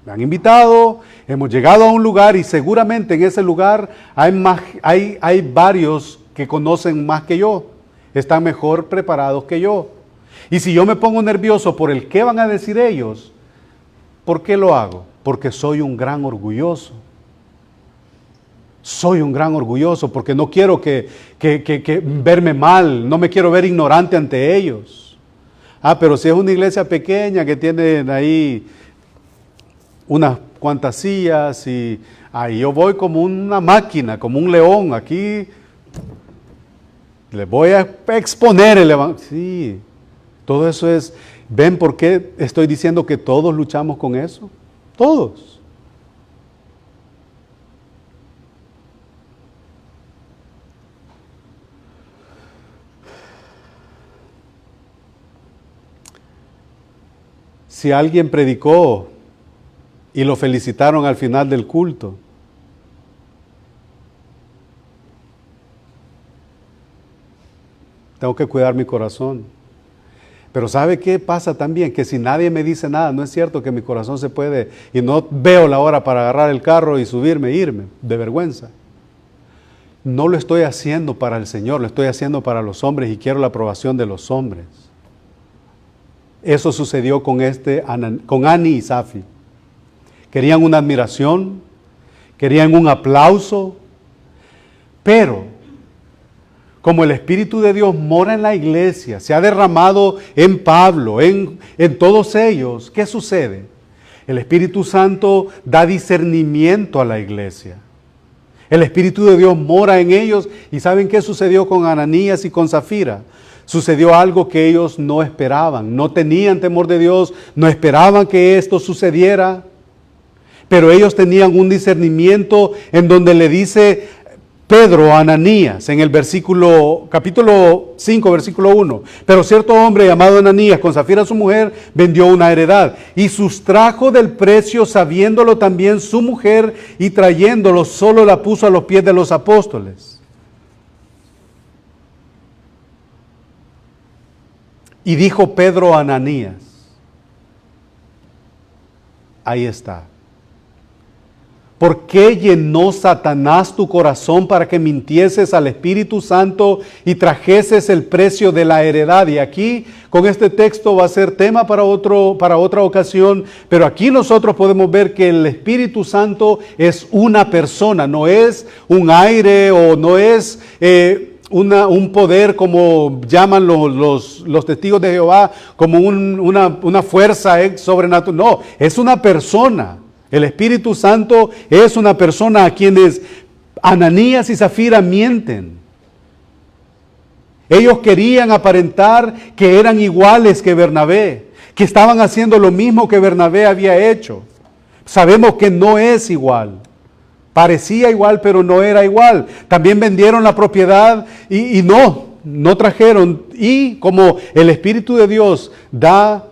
me han invitado, hemos llegado a un lugar y seguramente en ese lugar hay varios que conocen más que yo, están mejor preparados que yo. Y si yo me pongo nervioso por el qué van a decir ellos, ¿por qué lo hago? Porque soy un gran orgulloso. Soy un gran orgulloso porque no quiero que verme mal, no me quiero ver ignorante ante ellos. Pero si es una iglesia pequeña que tienen ahí unas cuantas sillas y ahí yo voy como una máquina, como un león, aquí les voy a exponer el evangelio. Sí, todo eso es, ¿ven por qué estoy diciendo que todos luchamos con eso? Todos. si alguien predicó y lo felicitaron al final del culto, tengo que cuidar mi corazón. Pero ¿sabe qué pasa también? Que si nadie me dice nada, no es cierto que mi corazón se puede, y no veo la hora para agarrar el carro y subirme e irme, de vergüenza. No lo estoy haciendo para el Señor, lo estoy haciendo para los hombres y quiero la aprobación de los hombres. Eso sucedió con Ani y Safi. Querían una admiración, querían un aplauso, pero como el Espíritu de Dios mora en la iglesia, se ha derramado en Pablo, en todos ellos, ¿qué sucede? El Espíritu Santo da discernimiento a la iglesia. El Espíritu de Dios mora en ellos. ¿Y saben qué sucedió con Ananías y con Zafira? Sucedió algo que ellos no esperaban, no tenían temor de Dios, no esperaban que esto sucediera, pero ellos tenían un discernimiento en donde le dice Pedro a Ananías en el capítulo 5, versículo 1. Pero cierto hombre llamado Ananías, con Zafira su mujer, vendió una heredad y sustrajo del precio, sabiéndolo también su mujer, y trayéndolo solo la puso a los pies de los apóstoles. Y dijo Pedro a Ananías, ahí está. ¿Por qué llenó Satanás tu corazón para que mintieses al Espíritu Santo y trajeses el precio de la heredad? Y aquí, con este texto, va a ser tema para otra ocasión, pero aquí nosotros podemos ver que el Espíritu Santo es una persona, no es un aire o no es un poder como llaman los testigos de Jehová, como una fuerza sobrenatural. No, es una persona. El Espíritu Santo es una persona a quienes Ananías y Zafira mienten. Ellos querían aparentar que eran iguales que Bernabé, que estaban haciendo lo mismo que Bernabé había hecho. Sabemos que no es igual. Parecía igual, pero no era igual. También vendieron la propiedad y no trajeron. Y como el Espíritu de Dios da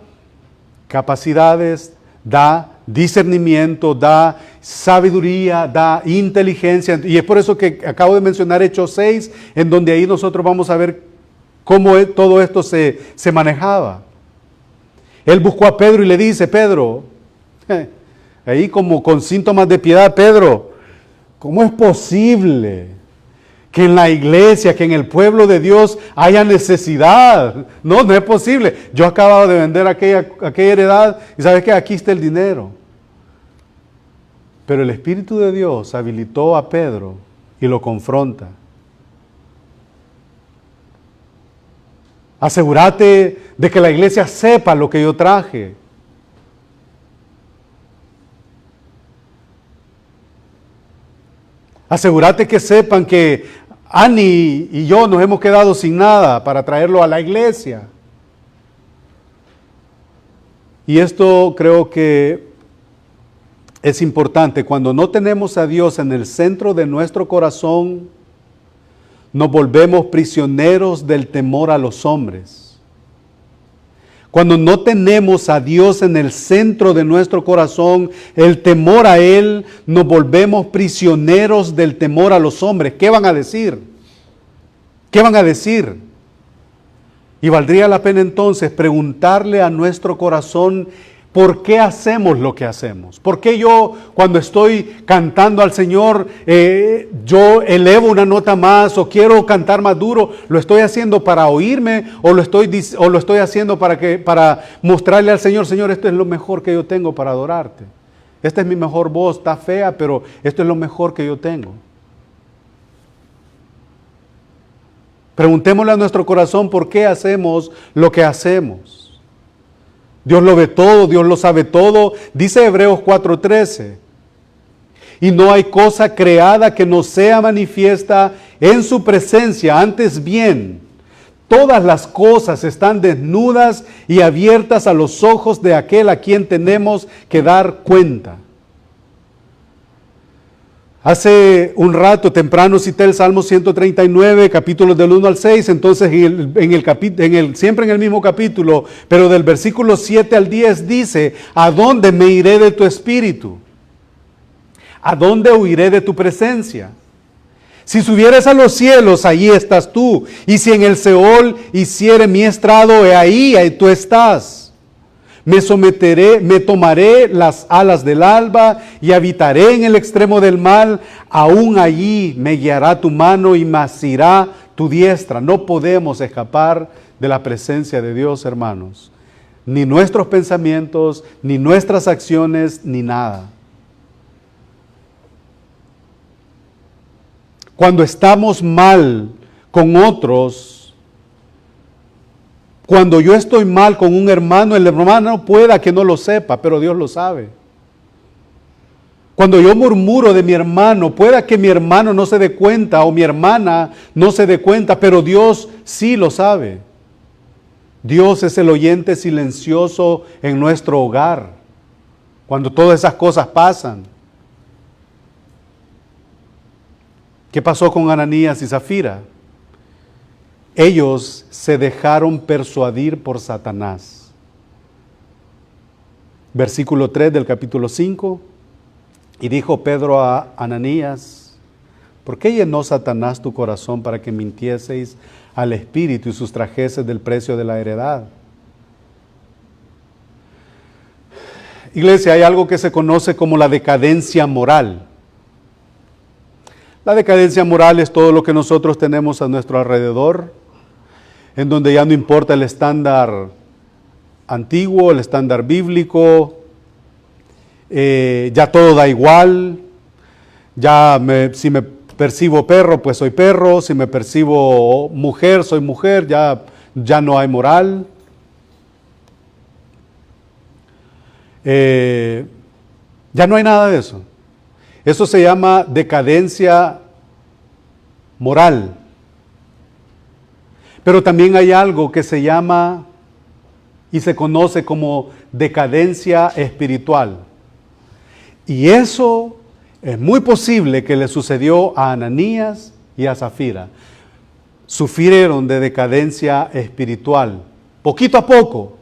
capacidades, da discernimiento, da sabiduría, da inteligencia. Y es por eso que acabo de mencionar Hechos 6, en donde ahí nosotros vamos a ver cómo todo esto se manejaba. Él buscó a Pedro y le dice, Pedro, ahí como con síntomas de piedad, Pedro, ¿cómo es posible que en la iglesia, que en el pueblo de Dios haya necesidad? No es posible. Yo acababa de vender aquella heredad y ¿sabes qué? Aquí está el dinero. Pero el Espíritu de Dios habilitó a Pedro y lo confronta. Asegúrate de que la iglesia sepa lo que yo traje. Asegúrate que sepan que Ani y yo nos hemos quedado sin nada para traerlo a la iglesia. Y esto creo que es importante. Cuando no tenemos a Dios en el centro de nuestro corazón, nos volvemos prisioneros del temor a los hombres. Cuando no tenemos a Dios en el centro de nuestro corazón, el temor a Él, nos volvemos prisioneros del temor a los hombres. ¿Qué van a decir? ¿Qué van a decir? Y valdría la pena entonces preguntarle a nuestro corazón, ¿por qué hacemos lo que hacemos? ¿Por qué yo, cuando estoy cantando al Señor, yo elevo una nota más o quiero cantar más duro? ¿Lo estoy haciendo para oírme o lo estoy haciendo para mostrarle al Señor, Señor, esto es lo mejor que yo tengo para adorarte? Esta es mi mejor voz, está fea, pero esto es lo mejor que yo tengo. Preguntémosle a nuestro corazón por qué hacemos lo que hacemos. Dios lo ve todo, Dios lo sabe todo. Dice Hebreos 4:13. Y no hay cosa creada que no sea manifiesta en su presencia. Antes bien, todas las cosas están desnudas y abiertas a los ojos de aquel a quien tenemos que dar cuenta. Hace un rato, temprano, cité el Salmo 139, capítulos del 1 al 6, entonces siempre en el mismo capítulo, pero del versículo 7 al 10 dice, ¿a dónde me iré de tu espíritu? ¿A dónde huiré de tu presencia? Si subieres a los cielos, allí estás tú, y si en el Seol hiciere mi estrado, ahí tú estás. Me tomaré las alas del alba y habitaré en el extremo del mal. Aún allí me guiará tu mano y me asirá tu diestra. No podemos escapar de la presencia de Dios, hermanos. Ni nuestros pensamientos, ni nuestras acciones, ni nada. Cuando estamos mal con otros, cuando yo estoy mal con un hermano, el hermano pueda que no lo sepa, pero Dios lo sabe. Cuando yo murmuro de mi hermano, pueda que mi hermano no se dé cuenta o mi hermana no se dé cuenta, pero Dios sí lo sabe. Dios es el oyente silencioso en nuestro hogar, cuando todas esas cosas pasan. ¿Qué pasó con Ananías y Zafira? Ellos se dejaron persuadir por Satanás. Versículo 3 del capítulo 5. Y dijo Pedro a Ananías, ¿por qué llenó Satanás tu corazón para que mintieseis al Espíritu y sustrajeses del precio de la heredad? Iglesia, hay algo que se conoce como la decadencia moral. La decadencia moral es todo lo que nosotros tenemos a nuestro alrededor, en donde ya no importa el estándar antiguo, el estándar bíblico, ya todo da igual, si me percibo perro, pues soy perro, si me percibo mujer, soy mujer, ya no hay moral. Ya no hay nada de eso. Eso se llama decadencia moral. Pero también hay algo que se llama y se conoce como decadencia espiritual. Y eso es muy posible que le sucedió a Ananías y a Zafira. Sufrieron de decadencia espiritual, poquito a poco.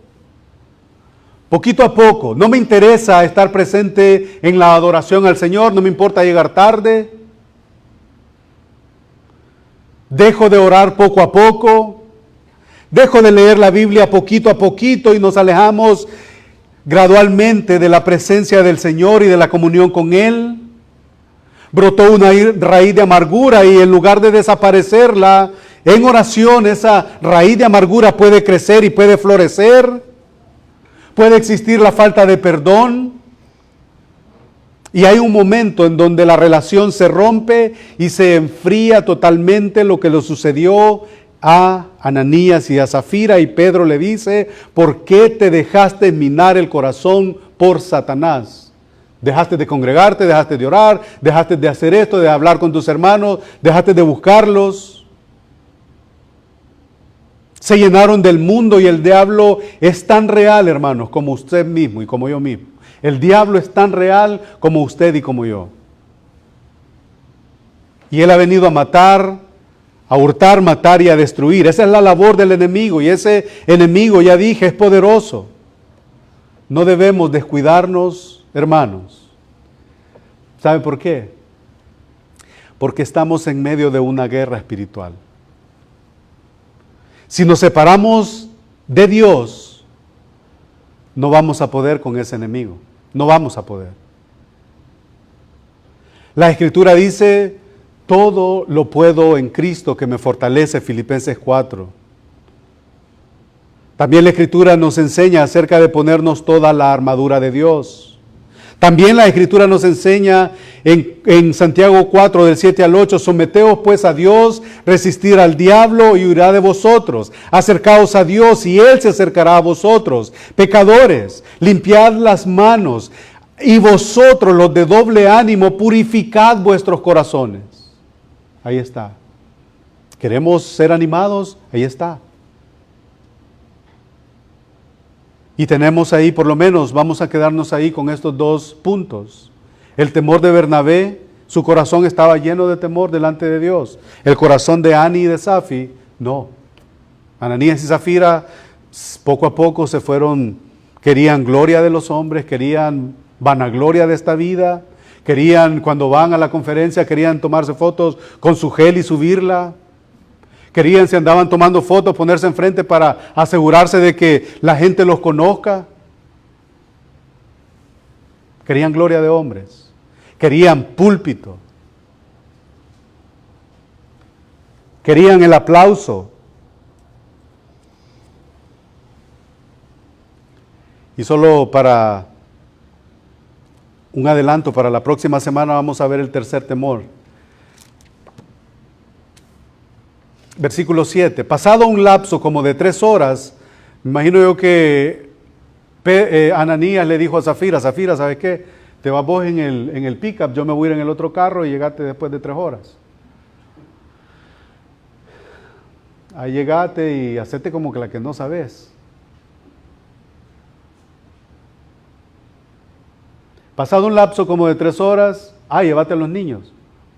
Poquito a poco. No me interesa estar presente en la adoración al Señor, no me importa llegar tarde. Dejo de orar poco a poco. Dejo de leer la Biblia poquito a poquito y nos alejamos gradualmente de la presencia del Señor y de la comunión con Él. Brotó una raíz de amargura y en lugar de desaparecerla, en oración esa raíz de amargura puede crecer y puede florecer. Puede existir la falta de perdón y hay un momento en donde la relación se rompe y se enfría totalmente, lo que le sucedió a Ananías y a Zafira, y Pedro le dice, ¿por qué te dejaste minar el corazón por Satanás? Dejaste de congregarte, dejaste de orar, dejaste de hacer esto, de hablar con tus hermanos, dejaste de buscarlos. Se llenaron del mundo y el diablo es tan real, hermanos, como usted mismo y como yo mismo. El diablo es tan real como usted y como yo. Y él ha venido a matar, a hurtar, matar y a destruir. Esa es la labor del enemigo y ese enemigo, ya dije, es poderoso. No debemos descuidarnos, hermanos. ¿Sabe por qué? Porque estamos en medio de una guerra espiritual. Si nos separamos de Dios, no vamos a poder con ese enemigo. No vamos a poder. La Escritura dice, todo lo puedo en Cristo que me fortalece, Filipenses 4. También la Escritura nos enseña acerca de ponernos toda la armadura de Dios. También la Escritura nos enseña en Santiago 4, del 7 al 8, someteos pues a Dios, resistir al diablo y huirá de vosotros. Acercaos a Dios y Él se acercará a vosotros. Pecadores, limpiad las manos y vosotros los de doble ánimo, purificad vuestros corazones. Ahí está. ¿Queremos ser animados? Ahí está. Y tenemos ahí, por lo menos, vamos a quedarnos ahí con estos dos puntos. El temor de Bernabé, Su corazón estaba lleno de temor delante de Dios. El corazón de Ani y de Safi, no. Ananías y Zafira poco a poco se fueron, querían gloria de los hombres, querían vanagloria de esta vida, querían, cuando van a la conferencia, querían tomarse fotos con su gel y subirla. Querían, si andaban tomando fotos, ponerse enfrente para asegurarse de que la gente los conozca. Querían gloria de hombres. Querían púlpito. Querían el aplauso. Y solo para un adelanto, para la próxima semana vamos a ver el tercer temor. Versículo 7. Pasado un lapso como de 3 horas, me imagino yo que Ananías le dijo a Zafira, Zafira, ¿sabes qué? Te vas vos en el pick-up, yo me voy a ir en el otro carro y llegaste después de 3 horas. Ahí llegaste y hacete como que la que no sabes. Pasado un lapso como de 3 horas, llévate a los niños.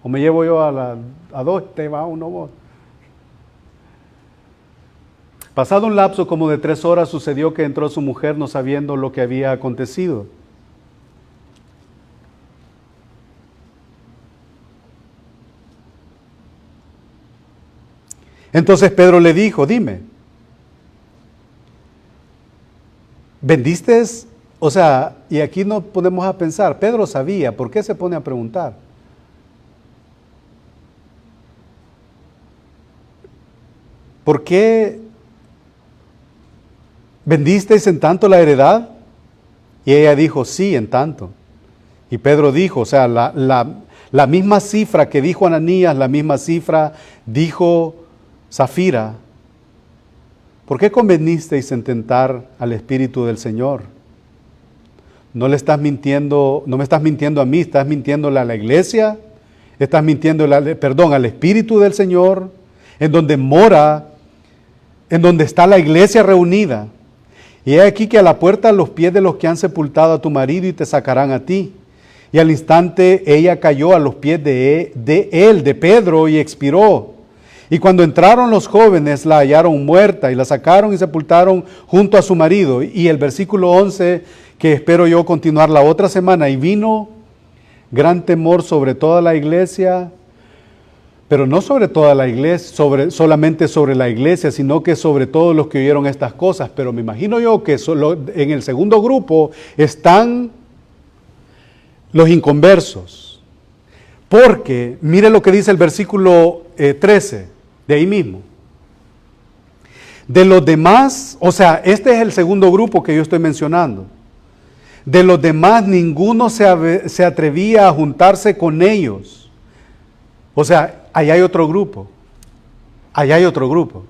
O me llevo yo a 2, te va uno vos. Pasado un lapso como de 3 horas, sucedió que entró su mujer no sabiendo lo que había acontecido. Entonces Pedro le dijo, dime, ¿vendiste? O sea, y aquí nos ponemos a pensar, Pedro sabía, ¿por qué se pone a preguntar? ¿Por qué vendisteis en tanto la heredad? Y ella dijo, sí, en tanto. Y Pedro dijo, o sea, la misma cifra que dijo Ananías, la misma cifra dijo Zafira. ¿Por qué convenisteis en tentar al Espíritu del Señor? No le estás mintiendo, no me estás mintiendo a mí, estás mintiéndole a la iglesia, estás mintiéndole al Espíritu del Señor, en donde mora, en donde está la iglesia reunida. Y he aquí que a la puerta a los pies de los que han sepultado a tu marido y te sacarán a ti. Y al instante ella cayó a los pies de Pedro, y expiró. Y cuando entraron los jóvenes la hallaron muerta y la sacaron y sepultaron junto a su marido. Y el versículo 11, que espero yo continuar la otra semana, y vino gran temor sobre toda la iglesia, pero no sobre toda la iglesia, solamente sobre la iglesia, sino que sobre todos los que oyeron estas cosas. Pero me imagino yo que solo en el segundo grupo están los inconversos. Porque, mire lo que dice el versículo 13, de ahí mismo. De los demás, o sea, este es el segundo grupo que yo estoy mencionando. De los demás, ninguno se atrevía a juntarse con ellos. O sea, allá hay otro grupo. Allá hay otro grupo.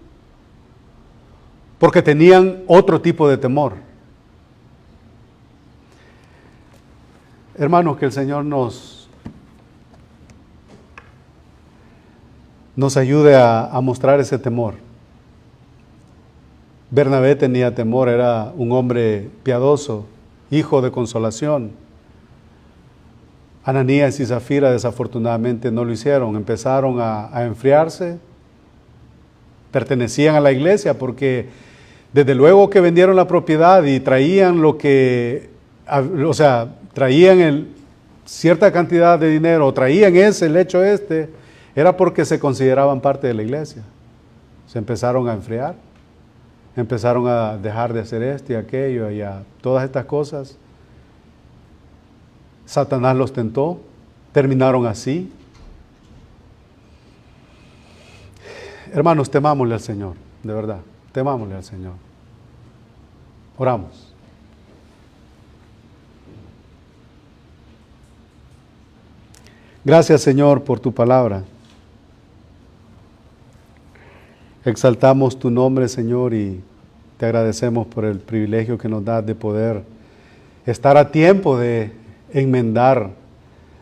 Porque tenían otro tipo de temor. Hermanos, que el Señor nos ayude a mostrar ese temor. Bernabé tenía temor, era un hombre piadoso, hijo de consolación. Ananías y Zafira desafortunadamente no lo hicieron, empezaron a enfriarse, pertenecían a la iglesia porque desde luego que vendieron la propiedad y traían traían cierta cantidad de dinero, o traían el hecho era porque se consideraban parte de la iglesia. Se empezaron a enfriar, empezaron a dejar de hacer esto y aquello y a todas estas cosas. Satanás los tentó, terminaron así. Hermanos, temámosle al Señor, de verdad, temámosle al Señor. Oramos. Gracias, Señor, por tu palabra. Exaltamos tu nombre, Señor, y te agradecemos por el privilegio que nos das de poder estar a tiempo de enmendar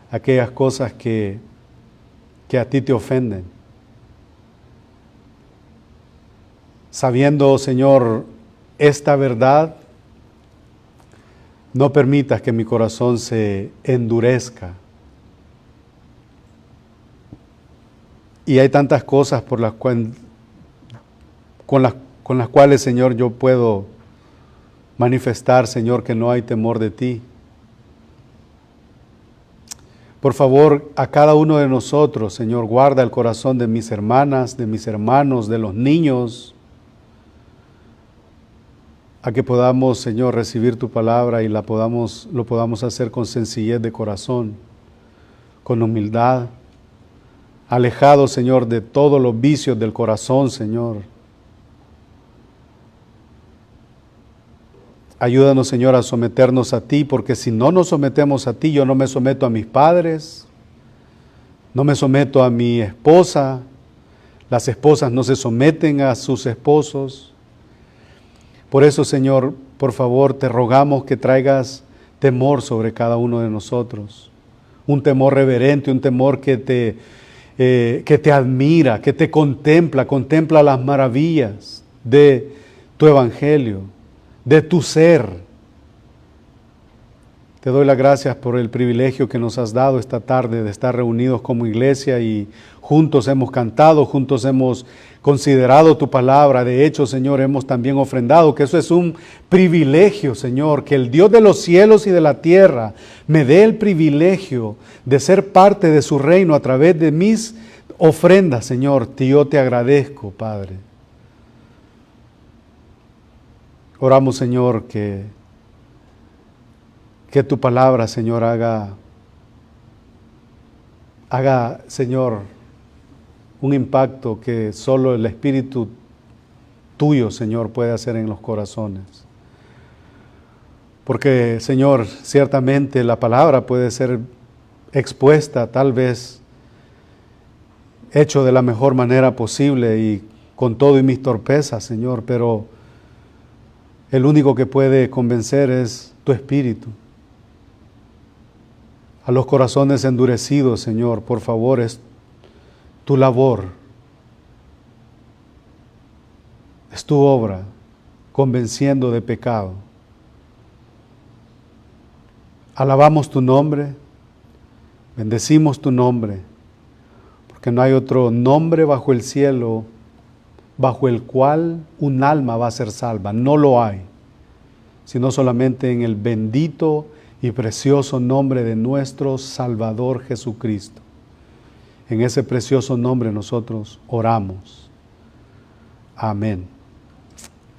aquellas cosas que a ti te ofenden. Sabiendo, Señor, esta verdad, no permitas que mi corazón se endurezca Y hay tantas cosas por las con las cuales, Señor, yo puedo manifestar, Señor, que no hay temor de ti. Por favor, a cada uno de nosotros, Señor, guarda el corazón de mis hermanas, de mis hermanos, de los niños, a que podamos, Señor, recibir tu palabra y lo podamos hacer con sencillez de corazón, con humildad, alejados, Señor, de todos los vicios del corazón, Señor. Ayúdanos, Señor, a someternos a ti, porque si no nos sometemos a ti, yo no me someto a mis padres, no me someto a mi esposa, las esposas no se someten a sus esposos. Por eso, Señor, por favor, te rogamos que traigas temor sobre cada uno de nosotros. Un temor reverente, un temor que te admira, que te contempla las maravillas de tu evangelio, de tu ser. Te doy las gracias por el privilegio que nos has dado esta tarde de estar reunidos como iglesia y juntos hemos cantado, juntos hemos considerado tu palabra. De hecho, Señor, hemos también ofrendado, que eso es un privilegio, Señor, que el Dios de los cielos y de la tierra me dé el privilegio de ser parte de su reino a través de mis ofrendas, Señor. Yo te agradezco, Padre. Oramos, Señor, que tu palabra, Señor, haga, Señor, un impacto que solo el Espíritu tuyo, Señor, puede hacer en los corazones. Porque, Señor, ciertamente la palabra puede ser expuesta, tal vez hecho de la mejor manera posible y con todo y mis torpezas, Señor, pero el único que puede convencer es tu Espíritu. A los corazones endurecidos, Señor, por favor, es tu labor, es tu obra, convenciendo de pecado. Alabamos tu nombre, bendecimos tu nombre, porque no hay otro nombre bajo el cielo bajo el cual un alma va a ser salva. No lo hay, sino solamente en el bendito y precioso nombre de nuestro Salvador Jesucristo. En ese precioso nombre nosotros oramos. Amén.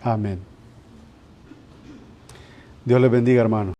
Amén. Dios les bendiga, hermanos.